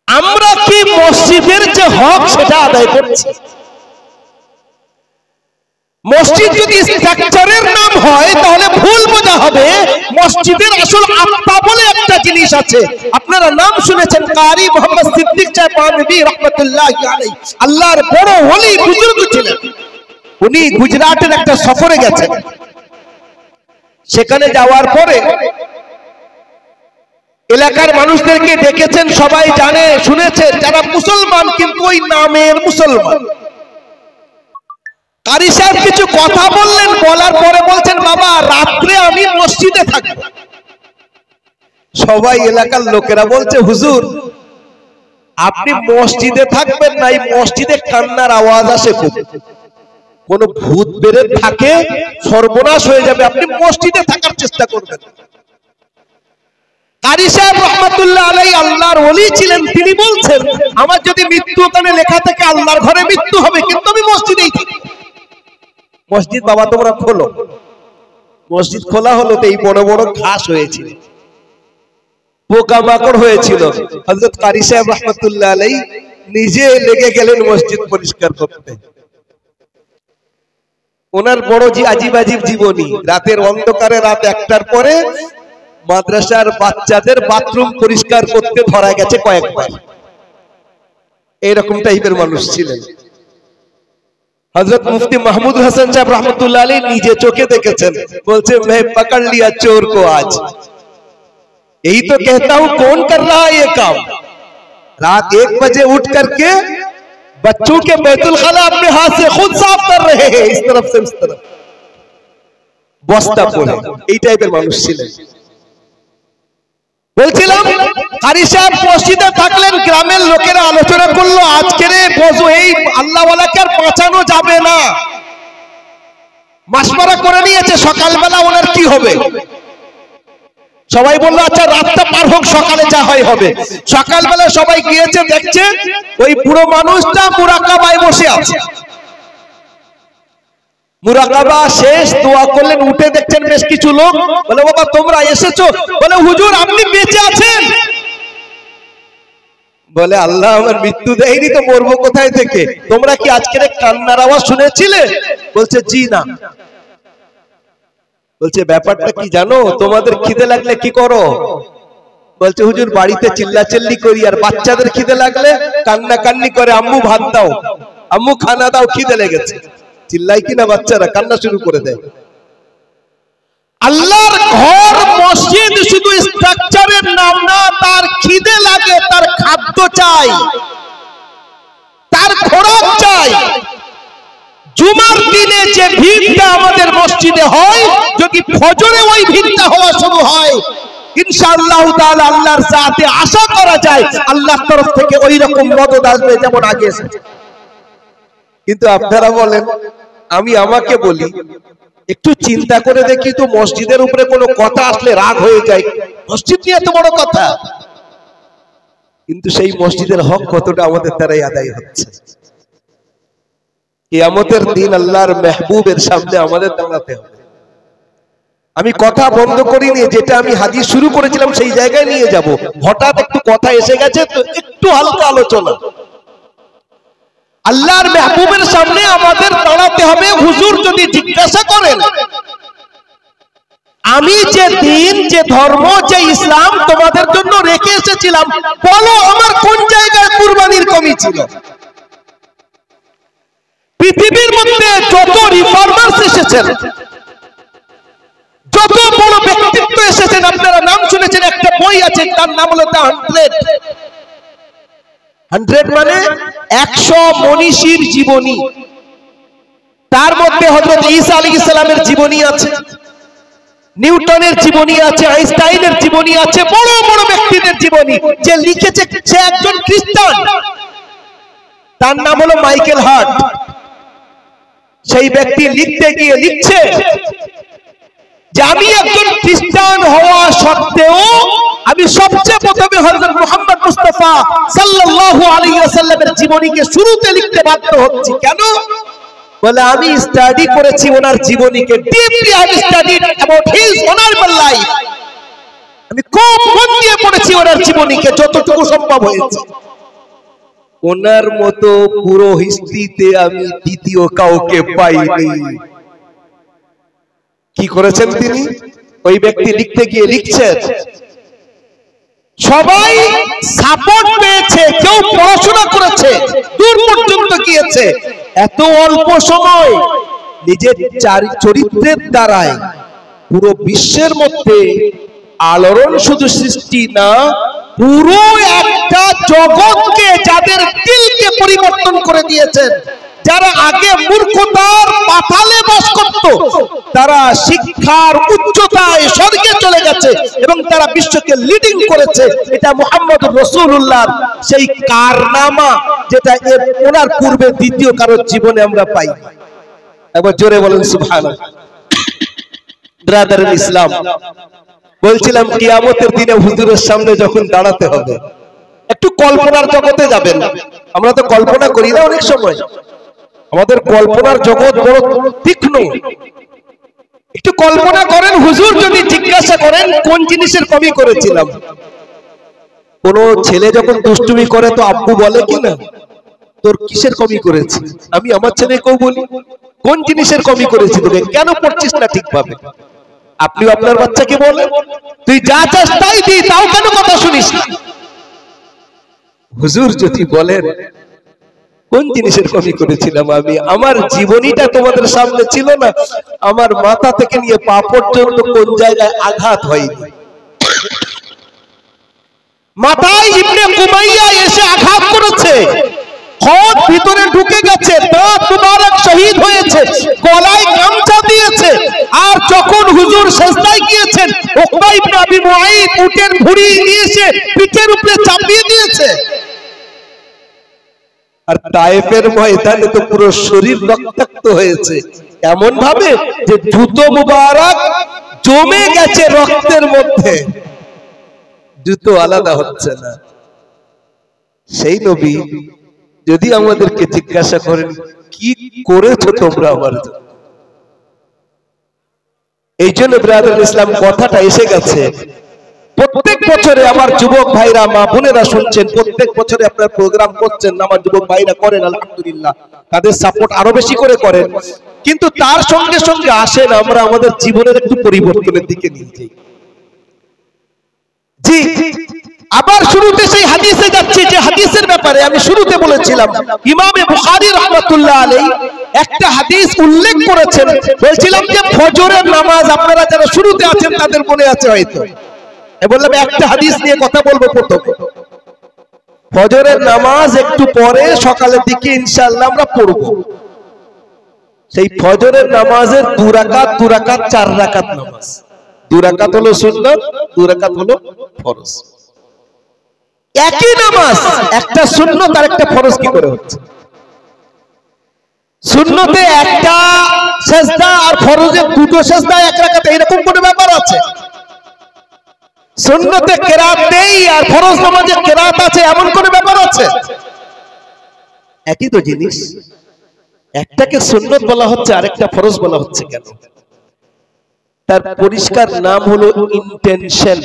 আমরা কি মসজিদের যে হক সেটা আদায় করছি? মসজিদ যদি স্ট্রাকচারের নাম হয় তাহলে ভুল বোঝা হবে। মসজিদের আসল আত্মা বলে একটা জিনিস আছে। আপনারা নাম শুনেছেন কারি মুহাম্মদ সিদ্দিক সাহেব পানভী রাহমাতুল্লাহি আলাইহি, আল্লাহর বড় ওলি বুজুর্গ ছিলেন। উনি গুজরাটের একটা সফরে গেছেন। সেখানে যাওয়ার পরে এলাকার মানুষদেরকে ডেকেছেন, সবাই জানে শুনেছে যারা মুসলমান কিন্তু ওই নামের মুসলমান। কারি সাহেব কিছু কথা বললেন, বলার পরে বলছেন বাবা রাত্রে আমি মসজিদে থাকবো। সবাই এলাকার লোকেরা বলছে হুজুর আপনি মসজিদে থাকবেন না, এই মসজিদে কান্নার আওয়াজ আসে, খুব কোন ভূত বেরে থাকে সর্বনাশ হয়ে যাবে, আপনি মসজিদে থাকার চেষ্টা করবেন। কারি সাহেব রহমাতুল্লাহ আলাইহি আল্লাহর ওলি ছিলেন, তিনি বলছেন আমার যদি মৃত্যু ওখানে লেখা থাকে আল্লাহর ঘরে মৃত্যু হবে, কিন্তু আমি মসজিদেই থাকি। মসজিদ বাবা তোমরা খোলো। মসজিদ খোলা হলো তো এই বড় বড় ঘাস হয়েছিল, পোকামাকড় হয়েছিল। হযরত কারি সাহেব রহমাতুল্লাহ আলাইহি নিজে লেগে গেলেন মসজিদ পরিষ্কার করতে। ওনার বড় জি আজিব আজিব জীবনী। রাতের অন্ধকারে রাত 1টার পরে মাদ্রাসার বাচ্চাদের বাথরুম পরিষ্কার করতে ধরা গেছে কয়েকবার। এইরকম টাইপের মানুষ ছিলেন। हजरत मुफ्ती महमूद हसन साहब रहमतुल्लाह अलैह नीचे चोखे देखेছেন, बोलते मैं पकड़ लिया चोर को आज। यही तो कहता हूं, कौन कर रहा है ये काम? रात 1 बजे उठ करके बच्चों के बैतुल खला अपने हाथ से खुद साफ कर रहे हैं, इस तरफ से उस तरफ বস্তা পড়ে। এই টাইপের মানুষ ছিলেন। বলছিলাম কারি সাহেব মসজিদে থাকলেন, গ্রামের লোকেরা আলোচনা করলো আজকের এই আল্লাহওয়ালাকে আর বাঁচানো যাবে না। মাসমারা করে নিয়েছে সকালবেলা ওনার কি হবে। সবাই বললো আচ্ছা রাতটা পার হোক, সকালে যা হয় হবে। সকালবেলা সবাই গিয়েছে, দেখছে ওই বুড়ো মানুষটা মুরাকাবায় বসে আছে। মুরাকাবা শেষ, দোয়া করলেন, উঠে দেখছেন বেশ কিছু লোক। বলে বাবা তোমরা এসেছো? বলে হুজুর আপনি বেঁচে আছেন। বলে আল্লাহ আমার মৃত্যু দেয়নি তো মরবো কোথায় থেকে? তোমরা কি আজকের কান্নার আওয়াজ শুনেছিলে? বলছে জি না। বলছে ব্যাপারটা কি জানো? তোমাদের খিদে লাগলে কি করো? বলছে হুজুর বাড়িতে চিল্লাচিল্লি করি, আর বাচ্চাদের খিদে লাগলে কান্না কান্নি করে, আম্মু ভাত দাও, আম্মু খানা দাও, খিদে লেগেছে। চিল্লাই কিনা বাচ্চারা, কান্না শুরু করে দেয়। আল্লাহর ঘর মসজিদ শুধু স্ট্রাকচারের নাম না, তার খিদে লাগে, তার খাদ্য চাই, তার খোরাক চাই। জুমার দিনে যে ভিড়টা আমাদের মসজিদে হয়, যদি ফজরে ওই ভিড়টা হওয়া শুরু হয়, ইনশাআল্লাহ তাআলা আল্লাহর জাতে আশা করা যায় আল্লাহর তরফ থেকে ওই রকম মদদ আসবে যেমন আগে এসেছে। কিন্তু আপনারা বলেন, আমি আমাকে বলি একটু চিন্তা করে দেখি তো, মসজিদের উপরে কোনো কথা আসলে রাগ হয়ে যায়, মসজিদ নিয়ে এত বড় কথা। কিন্তু সেই মসজিদের হক কতটা আমাদের দ্বারাই আদায় হচ্ছে। কিয়ামতের দিন আল্লাহর মেহবুবের সামনে আমাদের দাঁড়াতে হবে। আমি কথা বন্ধ করিনি, যেটা আমি হাদিস শুরু করেছিলাম সেই জায়গায় নিয়ে যাব। হঠাৎ একটু কথা এসে গেছে তো একটু হালকা আলোচনা। আল্লাহর মেহবুবের সামনে আমাদের দাঁড়াতে হবে। হুজুর যদি জিজ্ঞাসা করেন আমি যে দিন, যে ধর্ম, যে ইসলাম তোমাদের জন্য রেখে এসেছিলাম, বলো আমার কোন জায়গায় কুরবানির কমি ছিল? পৃথিবীর মধ্যে যত রিফর্মার্স এসেছেন, যত বড় ব্যক্তিত্ব এসেছেন, আপনারা নাম শুনেছেন, একটা বই আছে তার নাম হলো দ্য 100 মানে 100 মনীষীর জীবনী। তার মধ্যে হযরত ঈসা আলাইহিস সালামের জীবনী আছে, নিউটনের জীবনী আছে, আইনস্টাইনের জীবনী আছে, বড় বড় ব্যক্তিদের জীবনী। যে লিখেছে সে একজন খ্রিস্টান, তার নাম হলো মাইকেল হার্ট। সেই ব্যক্তি লিখতে গিয়ে লিখছে যে আমি একজন খ্রিস্টান হওয়া সত্ত্বেও আমি সবচেয়ে প্রথমে হযরত মুহাম্মদ মুস্তাফা সাল্লাল্লাহু আলাইহি ওয়াসাল্লামের জীবনীকে শুরুতে লিখতে বাধ্য হচ্ছি। কেন? বলে আমি স্টাডি করেছি ওনার জীবনীকে, deeply I studied about his honourable life. আমি খুব মন দিয়ে পড়েছি ওনার জীবনীকে যতটুকু সম্ভব হয়েছে। ওনার মতো পুরো হিস্ট্রিতে আমি দ্বিতীয় কাউকে পাইনি। কি করেছেন তিনি? ওই ব্যক্তি লিখতে গিয়ে লিখছেন সবাই সাপোর্ট পেয়েছে, কেউ পড়াশোনা করেছে, দূর পর্যন্ত গিয়েছে, এত অল্প সময় নিজের চরিত্রের দ্বারাই পুরো বিশ্বের মধ্যে আলোড়ন শুধু সৃষ্টি না, পুরো একটা জগৎকে, যাদের দিলকে পরিবর্তন করে দিয়েছেন। যারা আগে মূর্খতার পাতালে বাস করত, তারা শিক্ষার উচ্চতায় স্বর্গে চলে গেছে এবং তারা বিশ্বকে লিডিং করেছে। এটা মুহাম্মদুর রাসূলুল্লাহ সেই কারনামা, যেটা ওনার পূর্বে দ্বিতীয় কারোর জীবনে আমরা পাই। একবার জোরে বলেন সুবহানাল্লাহ। ব্রাদার ইন ইসলাম, বলছিলাম কিয়ামতের দিনে হুজুরের সামনে যখন দাঁড়াতে হবে, একটু কল্পনার জগতে যাবেন। আমরা তো কল্পনা করি না অনেক সময়, আমাদের কল্পনার জগৎ বড় তীক্ষ্ণ। একটু কল্পনা করেন, হুজুর যদি জিজ্ঞাসা করেন কোন জিনিসের কমি করেছিলাম। কোন ছেলে যখন দুষ্টুমি করে তো আব্বু বলে কি না, তোর কিসের কমি করেছি? আমি আমার ছেলেকেও বলি কোন জিনিসের কমি করেছি তোকে, কেন পড়ছিস না ঠিকভাবে? আপনিও আপনার বাচ্চাকে বলেন তুই যা চাস তাই দি, তাও কেন কথা শুনিস না? হুজুর যদি বলেন কোন জিনিসের কমি করেছিলাম আমি? আমার জীবনীটা তোমাদের সামনে ছিল না? আমার মাথা থেকে নিয়ে পা পর্যন্ত কোন জায়গায় আঘাত হয়নি? মাথায় ইবনে কুমাইয়া এসে আঘাত করেছে, খোদ ভিতরে ঢুকে গেছে, দাঁত মুবারক শহীদ হয়েছে, গলায় গামছা দিয়েছে। আর যখন হুজুর সিজদায় গিয়েছেন, উকবা ইবনে আবি মুআইদ উটের ভুঁড়ি নিয়ে এসে পিঠের উপরে চাপিয়ে দিয়েছে। আর তায়েফের ময়দানে তো পুরো শরীর রক্তাক্ত হয়েছে, এমন ভাবে যে জুতো মুবারক জমে গেছে রক্তের মধ্যে, জুতো আলাদা হচ্ছে না। সেই নবী যদি আমাদেরকে জিজ্ঞাসা করেন কি করেছো তোমরা আমার জন্য, এই জন্য ব্রাদার ইসলাম কথাটা এসে গেছে। প্রত্যেক বছরে আমার যুবক ভাইরা, মা বোনেরা শুনছেন, প্রত্যেক বছরে আপনারা প্রোগ্রাম করছেন, আমার যুবক ভাইরা করেন, আলহামদুলিল্লাহ, তাদের সাপোর্ট আরো বেশি করে করেন। কিন্তু তার সঙ্গে সঙ্গে আসেন আমরা আমাদের জীবনের একটু পরিবর্তনের দিকে নিয়ে যাই। জি, আবার শুরুতে সেই হাদিসে যাচ্ছি, যে হাদিসের ব্যাপারে আমি শুরুতে বলেছিলাম ইমামে বুখারী রাহমাতুল্লাহ আলাইহি একটা হাদিস উল্লেখ করেছেন। বলছিলাম যে ফজরের নামাজ আপনারা যারা শুরুতে আছেন তাদের মনে আছে হয়তো, বললাম একটা হাদিস নিয়ে কথা বলবো। প্রথম ফজরের নামাজ একটু পরে সকালের দিকে ইনশাআল্লাহ আমরা পড়ব। সেই ফজরের নামাজের 2 রাকাত 4 রাকাত নামাজ, 2 রাকাত হলো সুন্নাত, 2 রাকাত হলো ফরজ। একই নামাজ, একটা সুন্নাত আর একটা ফরজ কি করে হচ্ছে? সুন্নতে একটা সিজদা আর ফরজে 2টো সিজদা 1 রাকাতে, এরকম কোন ব্যাপার আছে? সুন্নতে কেরাত নেই আর ফরজ নামাজে কেরাত আছে, এমন কোন ব্যাপার আছে? একই তো জিনিস, একটাকে সুন্নত বলা হচ্ছে আরেকটা ফরজ বলা হচ্ছে কেন? তার পরিষ্কার নাম হলো ইন্টেনশন,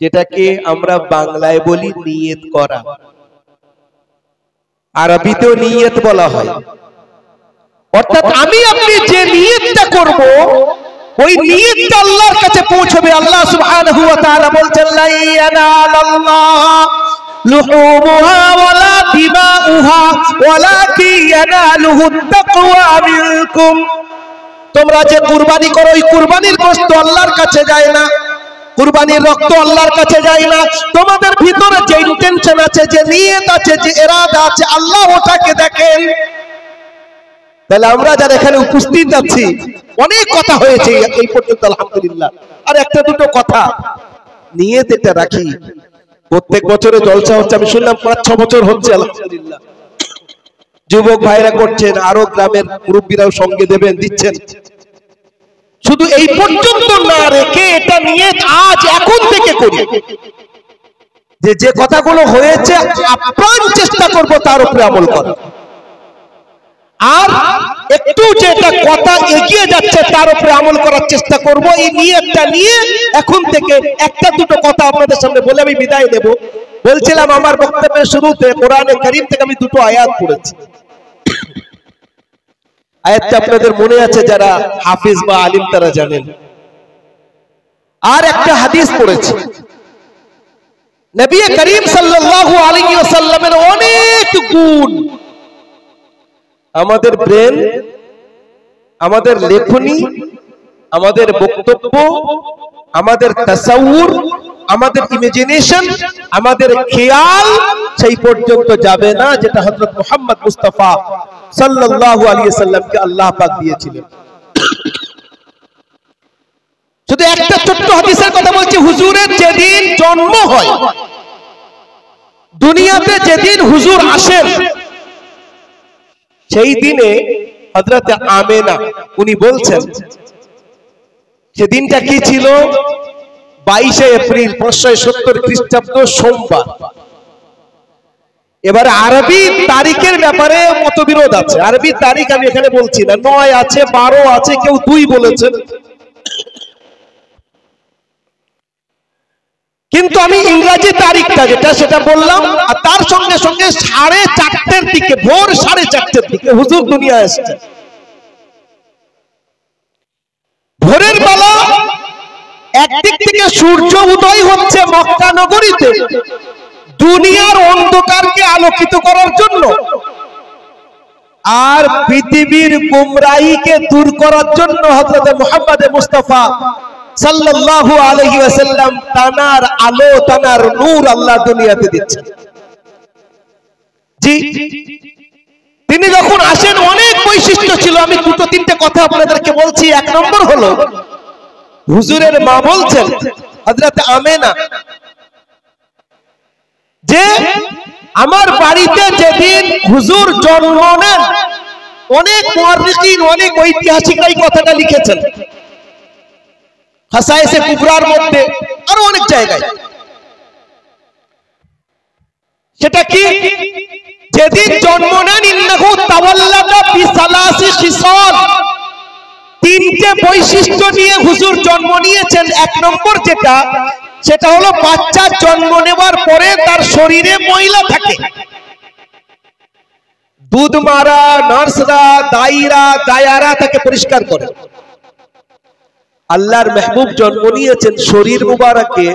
যেটাকে আমরা বাংলায় বলি নিয়ত করা, আরবিতেও নিয়ত বলা হয়। অর্থাৎ আমি আপনি যে নিয়তটা করব ওই নিয়তটা আল্লাহর কাছে পৌঁছবে। আল্লাহ সুবহানাহু ওয়া তাআলা বলছেন লা ইয়ানালাল্লাহ লুহুমুহা ওয়ালা দিমাউহা ওয়ালাকিন ইয়ানালুহুত তাকওয়া মিনকুম। তোমরা যে কুরবানি করো ওই কুরবানির গোশত আল্লাহর কাছে যায় না, কুরবানির রক্ত আল্লাহর কাছে যায় না। তোমাদের ভিতরে যে ইন্টেনশন আছে, যে নিয়ত আছে, যে ইরাদা আছে, আল্লাহ ওটাকে দেখেন। তাহলে আমরা যারা এখানে উপস্থিত আছি, অনেক কথা হয়েছে এই পর্যন্ত আলহামদুলিল্লাহ, আর একটা দুটো কথা নিয়ত এটা রাখি। প্রত্যেক বছরে জলসা হচ্ছে, আমি শুনলাম 5-6 বছর হচ্ছে আলহামদুলিল্লাহ। যুবক ভাইরা করছেন, আরো গ্রামের মুরব্বীরাও সঙ্গে দেবেন, দিচ্ছেন। শুধু এই পর্যন্ত না রেখে এটা নিয়ে আজ এখন থেকে করি যে কথাগুলো হয়েছে আপ্রাণ চেষ্টা করব তার উপরে আমল করা, আর একটু যেটা কথা এগিয়ে যাচ্ছে তার উপরে আমল করার চেষ্টা করব। এই নিয়তটা নিয়ে এখন থেকে একটা দুটো কথা আপনাদের সামনে বলে আমি বিদায় দেব। বলছিলাম আমার বক্তব্যের শুরুতে কোরআনে কারীম থেকে আমি 2টো আয়াত পড়েছি। আয়াতটা আপনাদের মনে আছে, যারা হাফিজ বা আলিম তারা জানেন। আর একটা হাদিস পড়েছি, নবী করিম সাল্লাল্লাহু আলাইহি ওয়াসাল্লামের অনেক গুণ আমাদের ব্রেন, আমাদের লেখনী, আমাদের বক্তব্য, আমাদের তাসাউর, আমাদের ইমাজিনেশন, আমাদের খেয়াল সেই পর্যন্ত যাবে না যেটা হযরত মুহাম্মদ মুস্তাফা সাল্লাল্লাহু আলাইহি ওয়াসাল্লামকে আল্লাহ পাক দিয়েছিলেন। শুধু একটা ছোট্ট হাদিসের কথা বলছি। হুজুরের যেদিন জন্ম হয়, দুনিয়াতে যেদিন হুজুর আসেন, সেই দিনে হযরত আমেনা উনি বলছেন সেদিনটা কি ছিল? 22 এপ্রিল 570 খ্রিস্টাব্দ সোমবার। এবার আরবি তারিখের ব্যাপারে মতবিরোধ আছে। আরবি তারিখ আমি এখানে বলছি না, 9 আছে, 12 আছে, কেউ 2 বলেছেন। কিন্তু আমি ইংরেজি তারিখটা যেটা সেটা বললাম। আর তার সঙ্গে সঙ্গে 4:30 দিকে, ভোর 4:30 দিকে হুজুর দুনিয়া এসেছেন। ভোরের বেলা সূর্য উদয় হচ্ছে মক্কা নগরীতে দুনিয়ার অন্ধকারকে আলোকিত করার জন্য আর পৃথিবীর গুমরাহিকে দূর করার জন্য হযরত মুহাম্মদ মুস্তাফা সাল্লাল্লাহু আলাইহি ওয়াসাল্লাম তানার আলো তানার নূর আল্লাহ দুনিয়াতে দিচ্ছেন। জি, তিনি যখন আসেন অনেক বৈশিষ্ট্য ছিল, আমি দুটো তিনটে কথা আপনাদেরকে বলছি। এক নম্বর হলো হুজুরের মা বলছেন হযরত আমেনা যে আমার বাড়িতে যেদিন হুজুর জন্ম নেন, অনেক মুহাদ্দিসিন অনেক ঐতিহাসিকরা এই কথাটা লিখেছেন, হাসায়েসে কুবরার মধ্যে আরো অনেক জায়গায়। সেটা কি, যেদিন জন্ম নেন ইন্নাহু তাওয়াল্লাদা বিসালাসি খিসাল, তিনটে বৈশিষ্ট্য নিয়ে হুজুর জন্ম নিয়েছেন। এক নম্বর যেটা, সেটা হলো বাচ্চা জন্ম নেওয়ার পরে তার শরীরে ময়লা থাকে, দুধ মারা নার্সরা দায়ীরা গায়ারা তাকে পরিষ্কার করে। আল্লাহর মেহবুব জন্ম নিয়েছেন, শরীর মুবারকে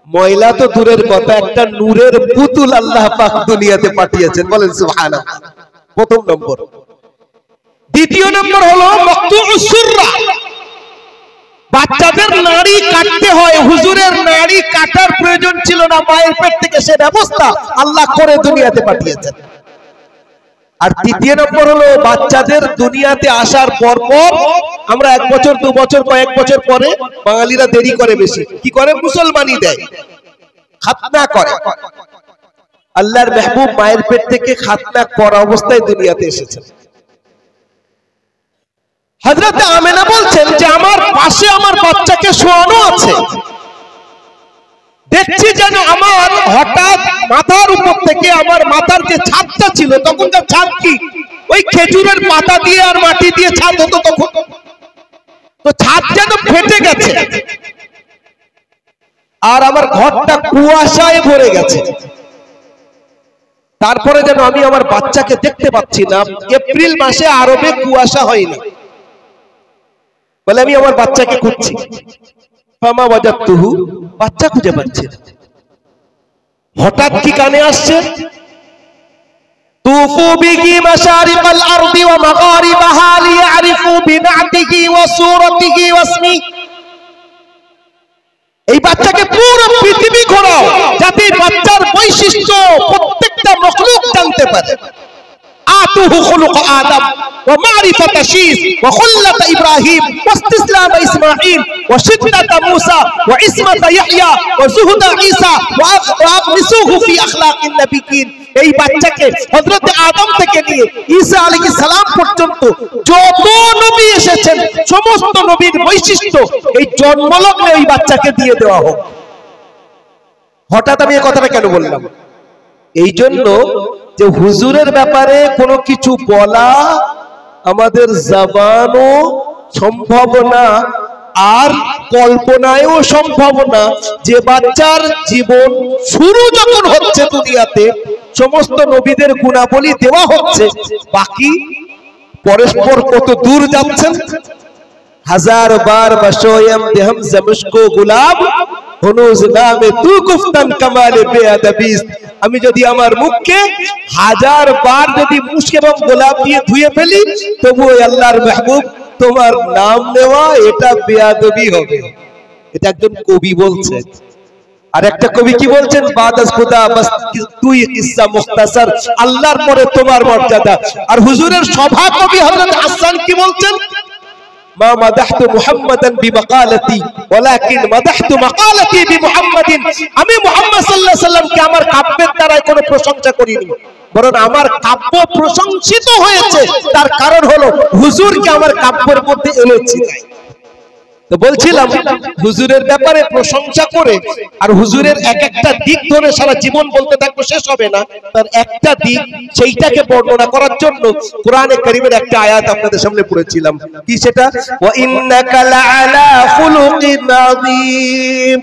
ময়লা তো দূরের কথা, একটা নূরের পুতুল আল্লাহ পাক দুনিয়াতে পাঠিয়েছেন, বলেন সুবহানাল্লাহ। প্রথম নম্বর। দ্বিতীয় নম্বর হলো মাকতুউস সুররা, বাচ্চাদের নাড়ি কাটতে হয়, হুজুরের নাড়ি কাটার প্রয়োজন ছিল না, মায়ের পেট থেকে সে ব্যবস্থা আল্লাহ করে দুনিয়াতে পাঠিয়েছেন। আর তৃতীয় নম্বর হলো বাচ্চাদের দুনিয়াতে আসার পর পর আমরা 1 বছর 2 বছর কয়েক বছর পরে, বাঙালিরা দেরি করে বেশি, কি করে মুসলমানি দেয়, খাতনা করে। আল্লাহর মেহবুব মায়ের পেট থেকে খাতনা করা অবস্থায় দুনিয়াতে এসেছেন। হযরত আমেনা বলছেন যে আমার পাশে আমার বাচ্চাকে শোয়ানো আছে, দেখছি যেন আমার হঠাৎ মাথার উপর থেকে, আমার মাথার যে ছাদটা ছিল তখনকার ছাদ কি ওই খেজুরের পাতা দিয়ে আর মাটি দিয়ে ছাদ হতো তখন, তো ছাদ যেন ফেটে গেছে আর আমার ঘরটা কুয়াশায় ভরে গেছে। তারপরে যেন আমি আমার বাচ্চাকে দেখতে পাচ্ছি না। এপ্রিল মাসে আরবে কুয়াশা হয় না, বলে আমি আমার বাচ্চাকে খুঁজছি, ফামা ওয়াজাদতুহু, বাচ্চা খুঁজে পাচ্ছি না। হঠাৎ কি কানে আসছে, তুফু বিহি মাশারিকাল আরদি ওয়া মাগারিবাহা লিয়ারিফু বিনাতিহি ওয়া সূরাতিহি ওয়া ইসমি। এই বাচ্চাকে পুরো পৃথিবী ঘোরাও যাতে বাচ্চার বৈশিষ্ট্য প্রত্যেকটা মখলুক জানতে পারে। আতুহু খুলুক আদম ওয়া মারিফাত শীস ওয়া খুল্লাত ইব্রাহিম ওয়া ইসতিসলাম ইসমাঈল ওয়া শিদ্দাত মূসা ওয়া ইসমাত ইয়াহইয়া ওয়া যুহদ ঈসা ওয়া আখমিসুহু ফি আখলাকিন নবিয়্যিন। এই বাচ্চাকে হযরত আদম থেকে নিয়ে ঈসা আলাইহিস সালাম পর্যন্ত যত নবী এসেছেন সমস্ত নবীর বৈশিষ্ট্য এই জন্মলগ্নে এই বাচ্চাকে দিয়ে দেওয়া হোক। হঠাৎ আমি এই কথাটা কেন বললাম? এই জন্য যে হুজুরের ব্যাপারে কোনো কিছু বলা আমাদের জবানও সম্ভব না আর কল্পনায়ও সম্ভব না। যে বাচ্চার জীবন শুরু যখন হচ্ছে দুনিয়াতে সমস্ত নবীদের গুণাবলী দেওয়া হচ্ছে, বাকি পরস্পর কত দূর যাচ্ছেন। হাজার বার বশোয়ম দেহম জমশকো গুলাব হনুজ নামে তু গুফতান কামালে বেয়াদবিস। আমি যদি আমার মুখকে 1000 বার যদি মুশক এবং গোলাপ দিয়ে ধুয়ে ফেলি তবুও আল্লাহর মাহবুব তোমার নাম নেওয়া এটা বেয়াদবি হবে। এটা একজন কবি বলছে। আর একটা কবি কি বলছেন, বাদাস খুদা বাস তুই কিসসা মুখতাসার, আল্লাহর পরে তোমার মর্যাদা। আর হুজুরের সভাকবি হযরত হাসান কি বলছেন, মা মাদাহতু মুহাম্মাদান বিমাকালাতি ওয়ালাকিন মাদাহতু মাকালাতি বিমুহাম্মাদিন। আমি মুহাম্মদ সাল্লাল্লাহু আলাইহি সাল্লামকে আমার কাব্যের দ্বারা কোনো প্রশংসা করিনি, বরং আমার কাব্য প্রশংসিত হয়েছে তার কারণ হলো হুজুরকে আমার কাব্যের মধ্যে এনেছি। তো বলছিলাম হুজুরের ব্যাপারে প্রশংসা করে আর হুজুরের এক একটা দিক ধরে সারা জীবন বলতে থাকবো, শেষ হবে না। তার একটা দিক সেইটাকে বর্ণনা করার জন্য কোরআনে কারীমের একটা আয়াত আপনাদের সামনে পড়েছিলাম। কি সেটা? ওয়া ইন্নাকা লাআলা খুলুকিন আযীম।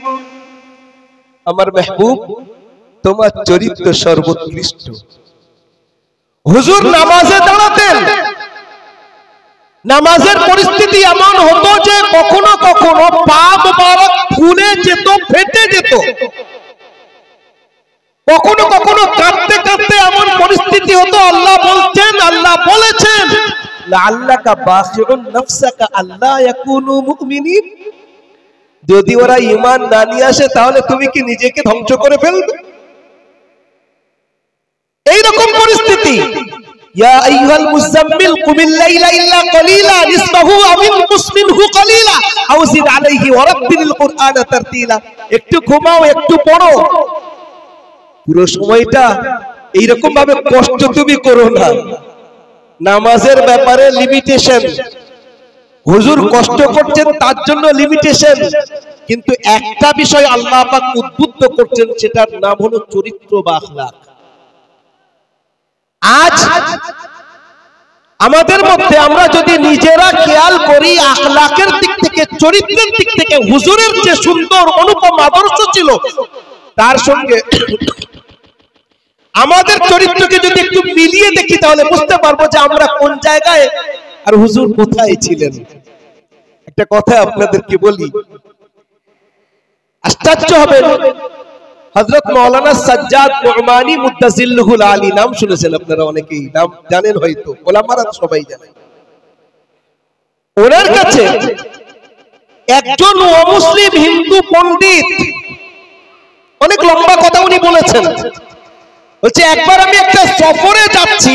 আমার মেহবুব তোমার চরিত্র সর্বোৎকৃষ্ট। হুজুর নামাজে দাঁড়াতেন, নামাজের পরিস্থিতি এমন হতো যে কখনো কখনো পা মোবারক ফুলে যেত, ফেটে যেত, কখনো কখনো কাঁদতে কাঁদতে এমন পরিস্থিতি হতো আল্লাহ বলছেন, আল্লাহ বলেছেন লাআল্লাকা বাখিউন নাফসাকা আল্লা ইয়াকুনু মুমিনিন, যদি ওরা ঈমান না নিয়ে আসে তাহলে তুমি কি নিজেকে ধ্বংস করে ফেলবে? এইরকম পরিস্থিতি। ইয়া আইয়ুহাল মুযাম্মিল কুমিল লাইলা ইল্লা কলিলা নিসফাহু আও ইনকুস মিনহু কলিলা আও জিদ আলাইহি ওয়ারাত্তিলিল কুরআনা তারতিলা, একটু ঘুমাও, একটু পড়ো, পুরো সময়টা এইরকম ভাবে কষ্ট তুমি করো না। নামাজের ব্যাপারে লিমিটেশন, হুজুর কষ্ট করছেন তার জন্য লিমিটেশন, কিন্তু একটা বিষয় আল্লাহ পাক উদ্বুদ্ধ করছেন, সেটার নাম হলো চরিত্র বা আখলাক। আজ আমাদের মধ্যে আমরা যদি নিজেরা খেয়াল করি, আখলাকের দিক থেকে, চরিত্রের দিক থেকে হুজুরের যে সুন্দর অনুপম আদর্শ ছিল, তার সঙ্গে আমাদের চরিত্রকে যদি একটু মিলিয়ে দেখি তাহলে বুঝতে পারবো যে আমরা কোন জায়গায় আর হুজুর কোথায় ছিলেন। একটা কথা আপনাদেরকে বলি, আশ্চর্য হবেন, হযরত মাওলানা সাজ্জাদ নু'মানী মুদ্দাজিল্লুহুল আলী, নাম শুনেছেন আপনারা অনেকেই, নাম জানেন হয়তো, ওলামারা সবাই জানেন। ওনার কাছে একজন অমুসলিম হিন্দু পণ্ডিত অনেক লম্বা কথা উনি বলেছেন, বলছে একবার আমি একটা সফরে যাচ্ছি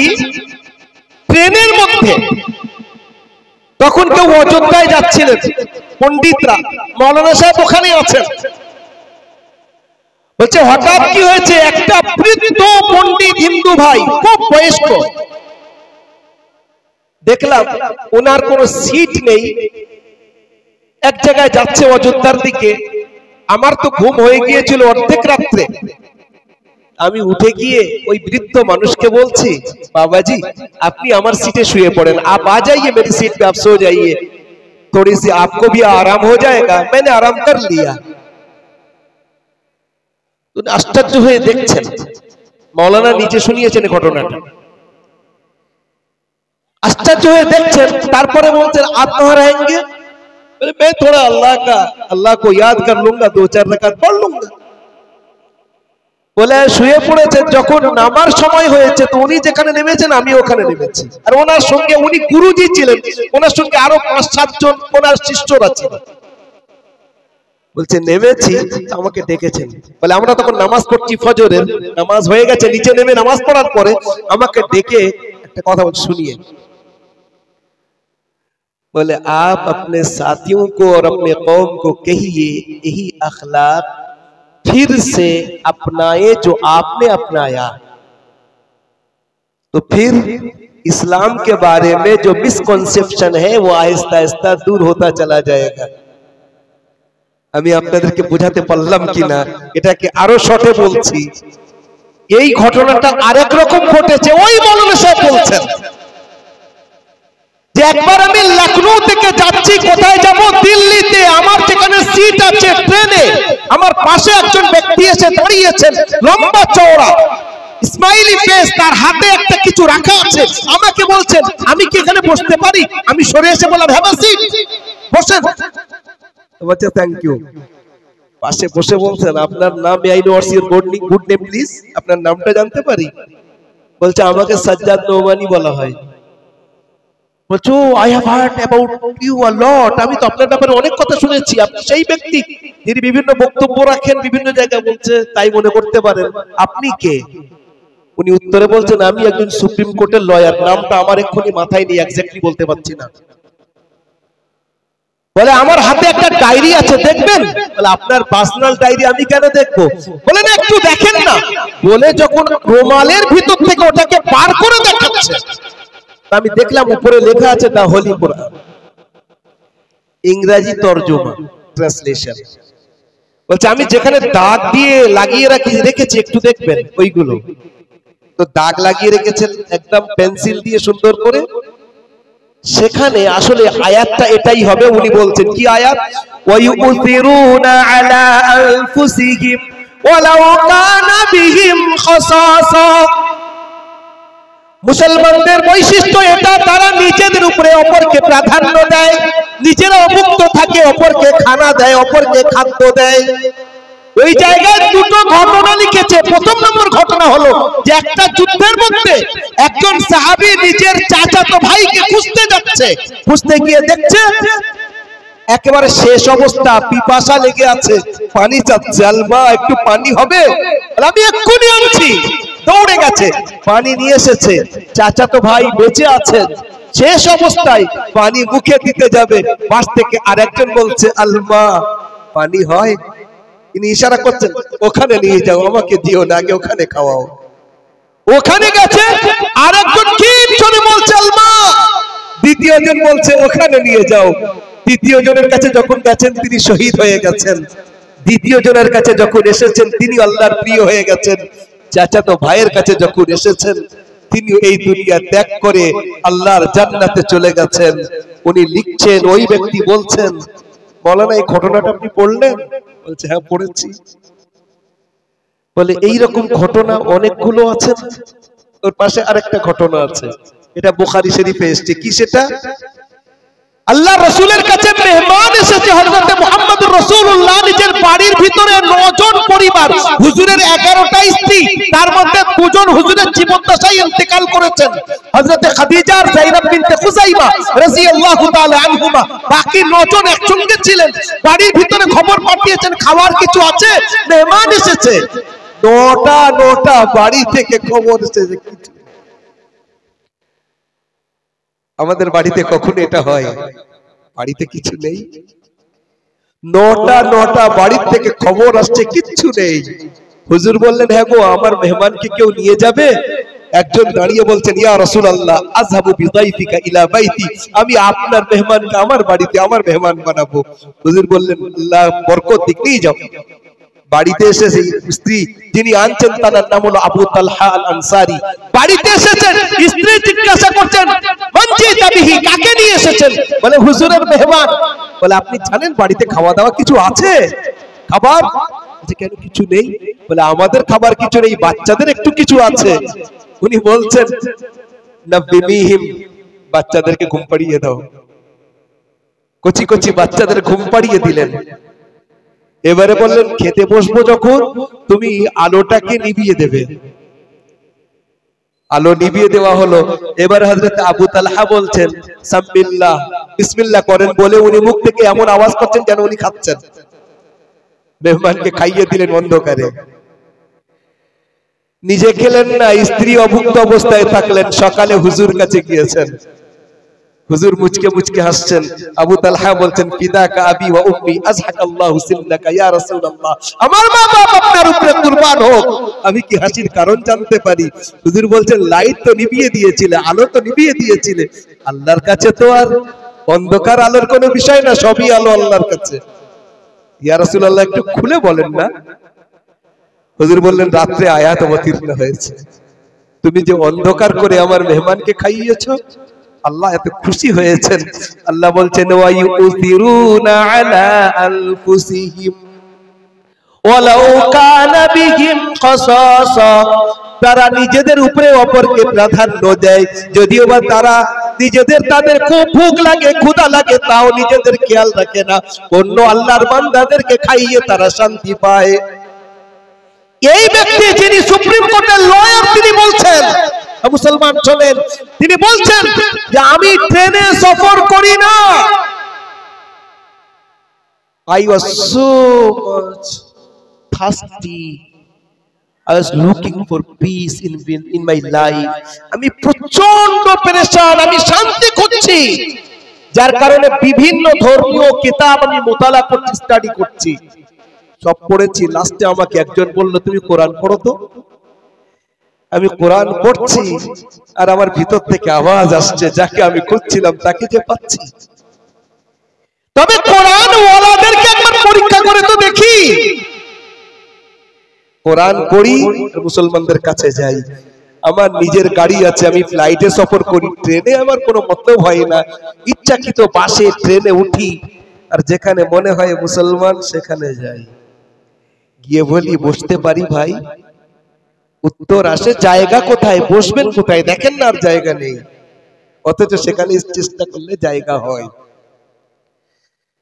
ট্রেনের মধ্যে, তখন কেউ অযোধ্যায় যাচ্ছিলেন, পণ্ডিতরা, মাওলানা সাহেব ওখানে আছেন। বলছে হঠাৎ কি হয়েছে, একটা বৃদ্ধ পণ্ডিত হিন্দু ভাই, খুব বয়স্ক, দেখলাম ওনার কোনো সিট নেই, এক জায়গায় যাচ্ছে অযোধ্যার দিকে। আমার তো ঘুম হয়ে গিয়েছিল অর্ধেক রাত্রে, আমি উঠে গিয়ে ওই বৃদ্ধ মানুষকে বলছি, বাবাজি আপনি আমার सीटे শুয়ে পড়েন, आप आ जाइए मेरी सीट पे, आप सो जाइए, थोड़ी सी आपको भी आराम हो जाएगा। मैंने आराम कर लिया। तो आश्चर्य হয়ে দেখছেন, মাওলানা নিজে শুনিয়েছেন ঘটনাটা, आश्चर्य হয়ে দেখছেন। তারপরে বলছেন आप कहाँ रहेंगे? मैं थोड़ा अल्लाह को याद कर लूंगा, 2-4 रकात पढ़ लूंगा। বলে শুয়ে পড়েছে। যখন নামার সময় হয়েছে তো উনি যেখানে নেমেছেন আমি ওখানে নেমেছি, আর ওনার সঙ্গে, উনি গুরুজি ছিলেন, ওনার সঙ্গে আরো 5-7 জন ওনার শিষ্যরা ছিল। বলছে নেমেছি, আমাকে ডেকেছেন, বলে আমরা তখন নামাজ পড়ছি, ফজরের নামাজ হয়ে গেছে, নিচে নেমে নামাজ পড়ার পরে আমাকে ডেকে একটা কথা শুনিয়ে, बोले आप अपने साथियों को और अपने कौम को कहिए यही अखलाक फिर से अपनाए जो आपने अपनाया, तो फिर इस्लाम के बारे में जो मिसकंसेप्शन है वो आहिस्ता आहिस्ता दूर होता चला जाएगा। আমি আপনাদেরকে বোঝাতে পারলাম কিনা এটাকে আরো শর্টে বলছি। এই ঘটনাটা আরেক রকম ঘটেছে। ওই মাওলানা সাহেব বলছেন যে একবার আমি লখনৌ থেকে যাচ্ছি, কোথায় যাব, দিল্লিতে, আমার যেখানে সিট আছে ট্রেনে, আমার পাশে একজন ব্যক্তি এসে দাঁড়িয়েছেন, লম্বা চওড়া, স্মাইলি ফেস, তার হাতে একটা কিছু রাখা আছে, আমাকে বলছেন আমি কি এখানে বসতে পারি? আমি সরে এসে বললাম হ্যাভ আ সিট, বসেন। বলছে থ্যাংক ইউ। পাশে বসে বলছেন আপনার নাম, may I know what's your good name please, আপনার নামটা জানতে পারি? বলছে আমাকে সাজ্জাদ নোমানী বলা হয়। বলছো I have heard about you a lot, আমি তো আপনার ব্যাপারে অনেক কথা শুনেছি, আপনি সেই ব্যক্তি যিনি বিভিন্ন বক্তব্য রাখেন বিভিন্ন জায়গায়। বলছে তাই মনে করতে পারেন, আপনি কে? উনি উত্তরে বলছেন আমি একজন সুপ্রিম কোর্টের লয়ার, নামটা আমার এক্ষুনি মাথায় নেই, এক্স্যাক্টলি বলতে পারছি না। বলে আমার হাতে একটা ডায়েরি আছে, দেখবেন? বলে আপনার পার্সোনাল ডায়েরি আমি কেন দেখবো? বলে না একটু দেখেন না। বলে যখন রুমালের ভিতর থেকে ওটাকে পার করে দেখাচ্ছে, আমি দেখলাম উপরে লেখা আছে দা হোলি কোরআন, ইংরেজি তরজমা, ট্রান্সলেশন। বলছে আমি যেখানে দাগ দিয়ে লাগিয়ে রেখেছি একটু দেখবেন ওইগুলো। তো দাগ লাগিয়ে রেখেছেন একদম পেন্সিল দিয়ে সুন্দর করে, সেখানে আসলে আয়াতটা এটাই হবে। উনি বলছেন কি আয়াত? ওয়ায়ুতিরুনা আলা আনফুসিহিম ওয়ালাউ কানা বিহিম খাসাসা। মুসলমানদের বৈশিষ্ট্য এটা, তারা নিজেদের উপরে অপরকে প্রাধান্য দেয়, নিজেরা অভুক্ত থাকে, অপরকে খানা দেয়, অপরকে খাদ্য দেয়। ওই জায়গায় দুটো ঘটনা লিখেছে। প্রথম নম্বর ঘটনা হলো যে একটা যুদ্ধের মধ্যে একজন সাহাবী নিজের চাচাতো ভাইকে খুঁজতে যাচ্ছে, খুঁজতে গিয়ে দেখছে একেবারে শেষ অবস্থা, পিপাসা লেগে আছে, পানি চাচ্ছে। আলমা একটু পানি হবে? আমি এক্ষুনি আনছি। দৌড়ে গেছে, পানি নিয়ে এসেছে। চাচাতো ভাই বেঁচে আছেন, শেষ অবস্থায় পানি মুখে দিতে যাবে, পাশ থেকে আরেকজন বলছে আলমা পানি হয়? তিনি ইশারা করছেন ওখানে নিয়ে যাও, আমাকে দিও না, আগে ওখানে খাওয়াও। ওখানে গেছে, আরেকজন কি জোরে বলছে আলমা, দ্বিতীয় জন বলছে ওখানে নিয়ে যাও। তৃতীয় জনের কাছে যখন গেছেন তিনি শহীদ হয়ে গেছেন। দ্বিতীয় জনের কাছে যখন এসেছেন তিনি আল্লাহর প্রিয় হয়ে গেছেন। চাচাতো ভাইয়ের কাছে যখন এসেছেন তিনি এই দুনিয়া ত্যাগ করে আল্লাহর জান্নাতে চলে গেছেন। উনি লিখছেন, ওই ব্যক্তি বলছেন, মাওলানা এই ঘটনাটা আপনি পড়লেন? বলছে হ্যাঁ পড়েছি। বলে এইরকম ঘটনা অনেকগুলো আছে। ওর পাশে আরেকটা ঘটনা আছে, এটা বুখারী শরীফে এসেছে। কি সেটা? আল্লাহ রাসূলের কাছে মেহমান এসেছে, হযরত মুহাম্মদুর রাসূলুল্লাহ নিজের বাড়ির ভিতরে 9 জন পরিবার, হুজুরের 11টা স্ত্রী, তার মধ্যে 2 জন হুজুরের জীবদ্দশায় ইন্তেকাল করেছেন, হযরত খাদিজা আর যায়েনব বিনতে খুযাইমা রাদিয়াল্লাহু তাআলা আনহুমা। বাকি 9 জন একসঙ্গে ছিলেন, বাড়ির ভিতরে খবর পাঠিয়েছেন খাবার কিছু আছে, মেহমান এসেছে। 9টা বাড়ি থেকে খবর এসেছে কিছু। আমাদের বাড়িতে কখনো এটা হয়? বাড়িতে কিছু নেই, 9টা বাড়ির থেকে খবর আসছে কিচ্ছু নেই। হুজুর বললেন হ্যাঁ গো, আমার মেহমানকে কেউ নিয়ে যাবে? একজন দাঁড়িয়ে বলছেন ইয়া রাসূলুল্লাহ আযহাবু বিদাইফিকা ইলা বাইতি, আমি আপনার মেহমানকে আমার বাড়িতে আমার মেহমান বানাবো। হুজুর বললেন আল্লাহ বরকত দিক, নিয়ে যাও। বাড়িতে এসেছে স্ত্রী, যিনি আনছেন তার নাম হলো আবু তালহা আল আনসারী। বাড়িতে এসেছেন, স্ত্রী জিজ্ঞাসা করছেন মানজি তাবিহি, কাকে নিয়ে এসেছেন? বলে হুজুরের মেহমান। বলে আপনি জানেন বাড়িতে খাওয়া দাওয়া কিছু আছে? খাবার? যে কেন কিছু নেই? বলে আমাদের খাবার কিছু নেই, বাচ্চাদের একটু কিছু আছে। উনি বলছেন নাবিমিহিম, বাচ্চাদেরকে ঘুম পাড়িয়ে দাও। কচি কচি বাচ্চাদের ঘুম পাড়িয়ে দিলেন। এবারে বললেন খেতে বসবো যখন তুমি আলোটাকে নিভিয়ে দেবে। আলো নিভিয়ে দেওয়া হলো। এবার হযরত আবু তালহা বলছেন সামিল্লাহ, বিসমিল্লাহ করেন বলে উনি মুখ থেকে এমন আওয়াজ করছেন যেন উনি খাচ্ছেন। মেহমানকে খাইয়ে দিলেন অন্ধকারে, নিজে খেলেন না, স্ত্রী অভুক্ত অবস্থায় থাকলেন। সকালে হুজুর কাছে গিয়েছেন, হুজুর মুচকে মুচকে হাসছেন। আবু তালহা বলছেন ফিদাকা আবি ওয়া উম্মি আযহাকাল্লাহু সিন্নাকা ইয়া রাসূলুল্লাহ, আমার মা বাপ আপনার উপরে কুরবান হোক, আমি কি হাসির কারণ জানতে পারি? হুজুর বলছেন লাইট তো নিভিয়ে দিয়েছিলে, আলো তো নিভিয়ে দিয়েছিলে, আল্লাহর কাছে তো আর অন্ধকার আলোর কোনো বিষয় না, সবই আলো আল্লাহর কাছে। ইয়া রাসূলুল্লাহ একটু খুলে বলেন না। হুজুর বললেন রাত্রে আয়াত অবতীর্ণ হয়েছে, তুমি যে অন্ধকার করে আমার মেহমানকে খাইয়েছো, আল্লাহ এত খুশি হয়েছেন। আল্লাহ বলছেন ওয়া ইউসিরুনা আলা আনফুসিহিম ওয়ালাউ কানা বিহিম খাসাসা, তারা নিজেদের উপরে অপরকে প্রাধান্য দেয়, যদিও বা তারা নিজেদের তাদের খুব ভুখ লাগে, ক্ষুধা লাগে, তাও নিজেদের খেয়াল রাখে না, অন্য আল্লাহর বান্দাদেরকে খাইয়ে তারা শান্তি পায়। এই ব্যক্তি যিনি সুপ্রিম কোর্টের লয়ার, তিনি বলছেন, মুসলমান শোনেন, তিনি বলছেন যে আমি ট্রেনে সফর করি না, I was so much thirsty, I was looking for peace in my life, আমি প্রচন্ড পেরেশান, আমি শান্তি খুঁজছি, যার কারণে বিভিন্ন ধর্মীয় কিতাব আমি মুতালা করছি, স্টাডি করছি, সব পড়েছি। লাস্টে আমাকে একজন বলল তুমি কোরআন পড়ো তো। আমি কোরআন পড়ছি আর আমার ভিতর থেকে আওয়াজ আসছে, যাকে আমি খুঁজছিলাম তাকে যে পাচ্ছি। তবে কোরআন ওয়ালাদেরকে একবার পরীক্ষা করে তো দেখি। কোরআন পড়ি, মুসলমানদের কাছে যাই। আমার নিজের গাড়ি আছে, আমি ফ্লাইটে সফর করি, ট্রেনে আমার কোনো মতলব হয় না, ইচ্ছাকৃত বাসে ট্রেনে উঠি, আর যেখানে মনে হয় মুসলমান সেখানে যাই, গিয়ে বলি বসতে পারি ভাই? উত্তর আসে জায়গা কোথায়, বসবেন কোথায়, দেখেন না আর জায়গা নেই, অথচ সেখানে চেষ্টা করলে জায়গা হয়।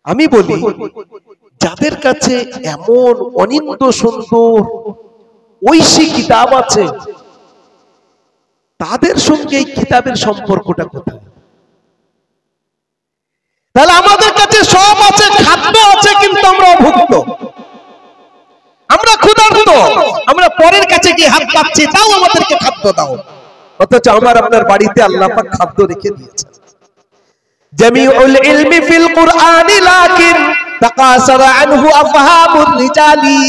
আমি বলি যাদের কাছে এমন অনিন্দ সুন্দর ঐশী কিতাব আছে, তাদের সঙ্গে এই কিতাবের সম্পর্কটা কোথায়? তাহলে আমাদের কাছে সব আছে, খাদ্য আছে, কিন্তু আমরা অভুক্ত, আমরা ক্ষুধার্ত, আমরা পরের কাছে গিয়ে হাত পাচ্ছি, তাও আমাদেরকে খাদ্য দাও, অথচ আমার আপনার বাড়িতে আল্লাহ পাক খাদ্য রেখে দিয়েছেন। জামিউল ইলমি ফিল কুরআনি লাকিন তাকাসারা আনহু আফহামুর রিজালি।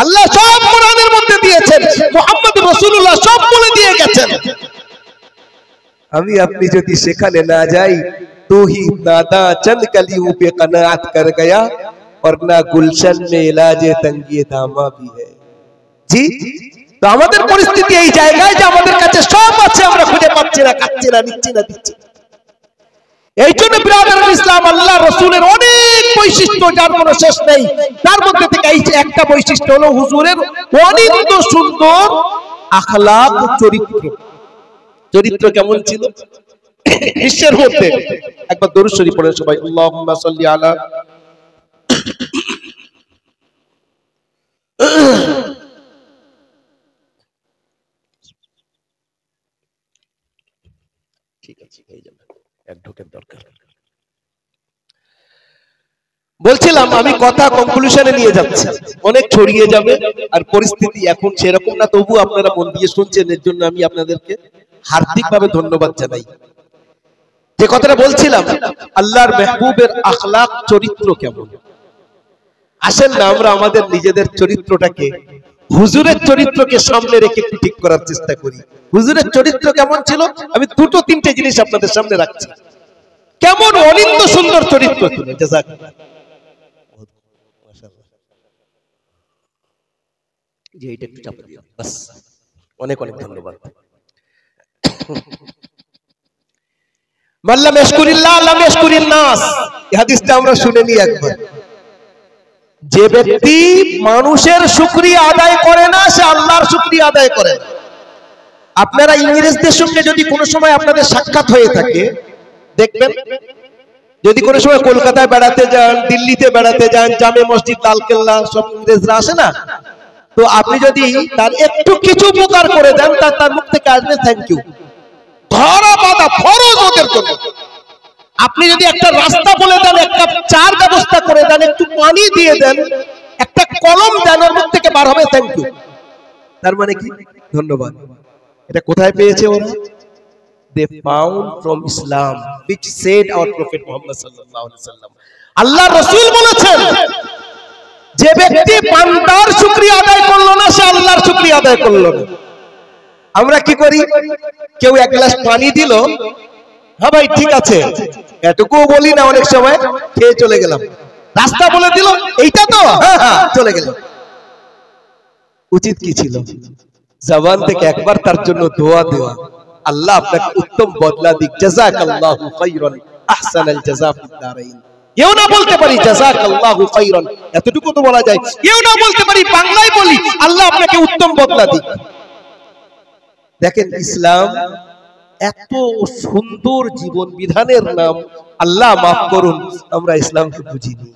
আল্লাহ সব কোরআনের মধ্যে দিয়েছেন, মুহাম্মদ রাসূলুল্লাহ সব বলে দিয়ে গেছেন। আমি আপনি যদি সেখানে না যাই, তো হি নাদা চন্দ কলিও পে কনাত কর গয়া वरना गुलशन में इलाजे तंगी दामा भी है। জি, তো আমাদের পরিস্থিতি এই জায়গায় যে আমাদের কাছে সব আছে, আমরা খুঁজে পাচ্ছি না, খাচ্ছি না, নিচ্ছি না, দিচ্ছি। এই জন্য ব্রাদার ইসলাম আল্লাহ রাসূলের অনেক বৈশিষ্ট্য যার কোনো শেষ নেই, তার মধ্যে থেকে এই যে একটা বৈশিষ্ট্য হলো হুজুরের অনিন্দ সুন্দর আখলাক, চরিত্র। চরিত্র কেমন ছিল? বিশ্বের মধ্যে একবার দরুদ শরীফ পড়েন সবাই, আল্লাহুম্মা সাল্লি আলা। ঠিক আছে, হয়ে যাবে, এক ঢোকের দরকার। বলছিলাম আমি কথা কনক্লুশনে নিয়ে যাচ্ছি, অনেক ছড়িয়ে যাবে, আর পরিস্থিতি এখন সেরকম না, তবু আপনারা মন দিয়ে শুনছেন, এর জন্য আমি আপনাদেরকে হার্দিকভাবে ধন্যবাদ জানাই। যে কথাটা বলছিলাম, আল্লাহর মেহবুবের আখলাক, চরিত্র কেমন। আসেন না আমরা আমাদের নিজেদের চরিত্রটাকে হুজুরের চরিত্রকে সামনে রেখে একটু ঠিক করার চেষ্টা করি। হুজুরের চরিত্র কেমন ছিল, আমি দুটো তিনটে জিনিস আপনাদের সামনে রাখছি। কেমন অনিন্দ সুন্দর চরিত্র ছিল। জাযাকাল্লাহ, মাশাআল্লাহ, জি এটা একটু চাপ দিও বাস, অনেক অনেক ধন্যবাদ। মাল্লাম ইয়াশকুরিল্লাহ লাম ইয়াশকুরিন নাস, এই হাদিসটা আমরা শুনে নিই একবার। যে ব্যক্তি মানুষের শুকরিয়া আদায় করে না, সে আল্লাহর শুকরিয়া আদায় করে। আপনারা ইংরেজদের সঙ্গে যদি কোনো সময় আপনাদের সাক্ষাৎ হয়ে থাকে, দেখবেন যদি কোনো সময় কলকাতায় বেড়াতে যান, দিল্লিতে বেড়াতে যান, জামে মসজিদ, লালকেল্লা, সব ইংরেজরা আসে না, তো আপনি যদি তার একটু কিছু উপকার করে দেন, তার মুখ থেকে আসবে থ্যাংক ইউ। ধরা বাঁধা ফরজ ওদের জন্য। আপনি যদি একটা রাস্তা বলে দেন, একটা চার ব্যবস্থা করে দেন, একটু পানি দিয়ে দেন, একটা কলম দেন, ওর মুখ থেকে বার হবে থ্যাংক ইউ। তার মানে কি? ধন্যবাদ। এটা কোথায় পেয়েছে ওরা? They found from Islam, which said our Prophet Muhammad sallallahu alaihi wasallam. আল্লাহ রাসূল বলেছেন, যে ব্যক্তি বান্দার শুকরিয়া আদায় করলো না, সে আল্লাহর শুকরিয়া আদায় করলো না। আমরা কি করি? কেউ এক গ্লাস পানি দিল, হ্যাঁ ভাই ঠিক আছে, এটুকুও বলি না, অনেক সময় খেয়ে চলে গেলাম। রাস্তা বলে দিল, এইটা তো, হ্যাঁ হ্যাঁ, চলে গেল। উচিত কি ছিল? জবান থেকে একবার তার জন্য দোয়া দেওয়া, আল্লাহ আপনাকে উত্তম বদলা দিক, জাযাকাল্লাহু খাইরান আহসানাল জাযা ফিদ দারাইন। কেউ না বলতে পারি জাযাকাল্লাহু খাইরান, এতটুকু তো বলা যায়। কেউ না বলতে পারি, বাংলায় বলি আল্লাহ আপনাকে উত্তম বদলা দিক। দেখেন ইসলাম এত সুন্দর জীবন বিধানের নাম, আল্লাহ মাফ করুন, আমরা ইসলামকে বুঝিনি।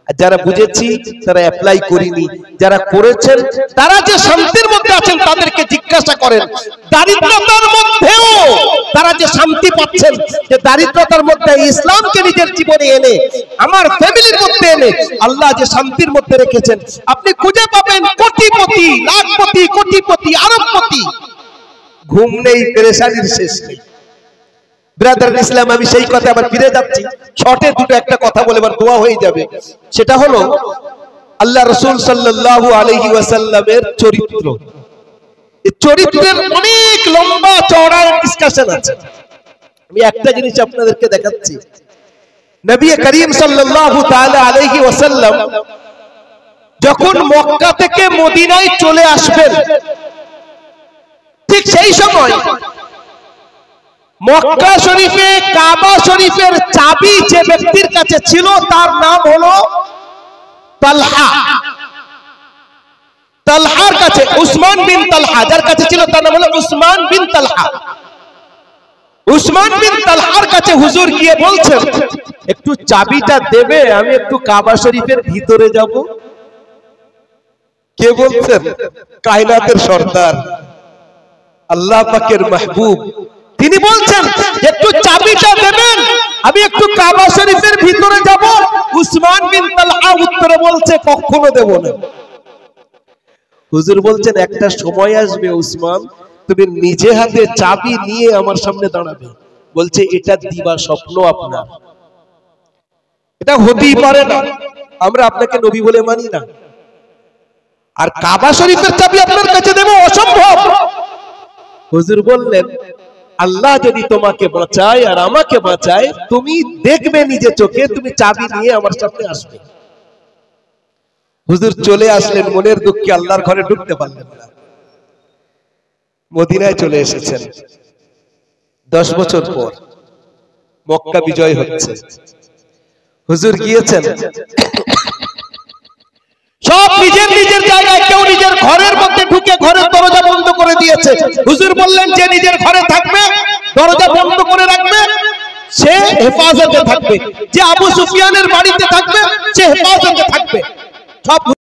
আর যারা বুঝেছি তারা অ্যাপ্লাই করিনি, যারা করেছেন তারা যে শান্তির মধ্যে আছেন তাদেরকে জিজ্ঞাসা করেন। দারিদ্রতার মধ্যেও তারা যে শান্তি পাচ্ছেন, যে দারিদ্রতার মধ্যে ইসলামকে নিজের জীবনে এনে, আমার ফ্যামিলির মধ্যে এনে আল্লাহ যে শান্তির মধ্যে রেখেছেন, আপনি খুঁজে পাবেন কোটিপতি, লাখপতি, কোটিপতি, আরবপতি, ঘুম নেই, পেরেশানির শেষ নেই। ব্রাদার ইসলাম, আমি সেই কথা আবার ফিরে যাচ্ছি, শর্টে দুটো একটা কথা বলে এবার দোয়া হয়ে যাবে। সেটা হলো আল্লাহ রাসূল সাল্লাল্লাহু আলাইহি ওয়াসাল্লামের চরিত্র। এই চরিত্রের অনেক লম্বা চওড়া ডিসকাশন আছে। আমি একটা জিনিস আপনাদেরকে দেখাচ্ছি। নবী করিম সাল্লাল্লাহু তাআলা আলাইহি ওয়াসাল্লাম যখন মক্কা থেকে মদিনায় চলে আসবেন, ঠিক সেই সময় মক্কা শরীফে, কাবা শরীফের চাবি যে ব্যক্তির কাছে ছিল, তার নাম হলো তালহা। তালহার কাছে উসমান উসমান বিন তালহা, যার কাছে ছিল তার নাম হলো উসমান বিন তালহা। উসমান বিন তালহার কাছে হুজুর গিয়ে বলছেন, একটু চাবিটা দেবে, আমি একটু কাবা শরীফের ভিতরে যাব। কে বলছেন? কায়নাতের সর্দার, আল্লাহ পাকের মাহবুব, তিনি বলছেন একটু চাবিটা দেবেন, আমি একটু কাবা শরীফের ভিতরে যাব। উসমান বিন তালহা উত্তরে বলছে, কখনো দেব না। হুজুর বলছেন, একটা সময় আসবে উসমান, তুমি নিজে হাতে চাবি নিয়ে আমার সামনে দাঁড়াবে। বলছে, এটা দিবা স্বপ্ন আপনার, এটা হতেই পারে না, আমরা আপনাকে নবী বলে মানি না, আর কাবা শরীফের চাবি আপনার কাছে দেব, অসম্ভব। হুজুর বললেন, আল্লাহ যদি তোমাকে বাঁচায় আর আমাকে বাঁচায়, তুমি দেখবে নিজে চোখে, তুমি চাবি নিয়ে আমার সামনে আসবে। হুজুর চলে আসলেন, মনের দুঃখে আল্লাহর ঘরে ঢুকতে পারলেন না, মদিনায় চলে এসেছেন। 10 বছর পর মক্কা বিজয় হচ্ছে, হুজুর গিয়েছেন, সব নিজের নিজের জায়গায়, কেউ নিজের ঘরের মধ্যে ঢুকে ঘরের দরজা বন্ধ করে দিয়েছে। হুজুর বললেন, যে নিজের ঘরে থাকবে, দরজা বন্ধ করে রাখবে, সে হেফাজতে থাকবে। যে আবু সুফিয়ানের বাড়িতে থাকবে, সে হেফাজতে থাকবে। সব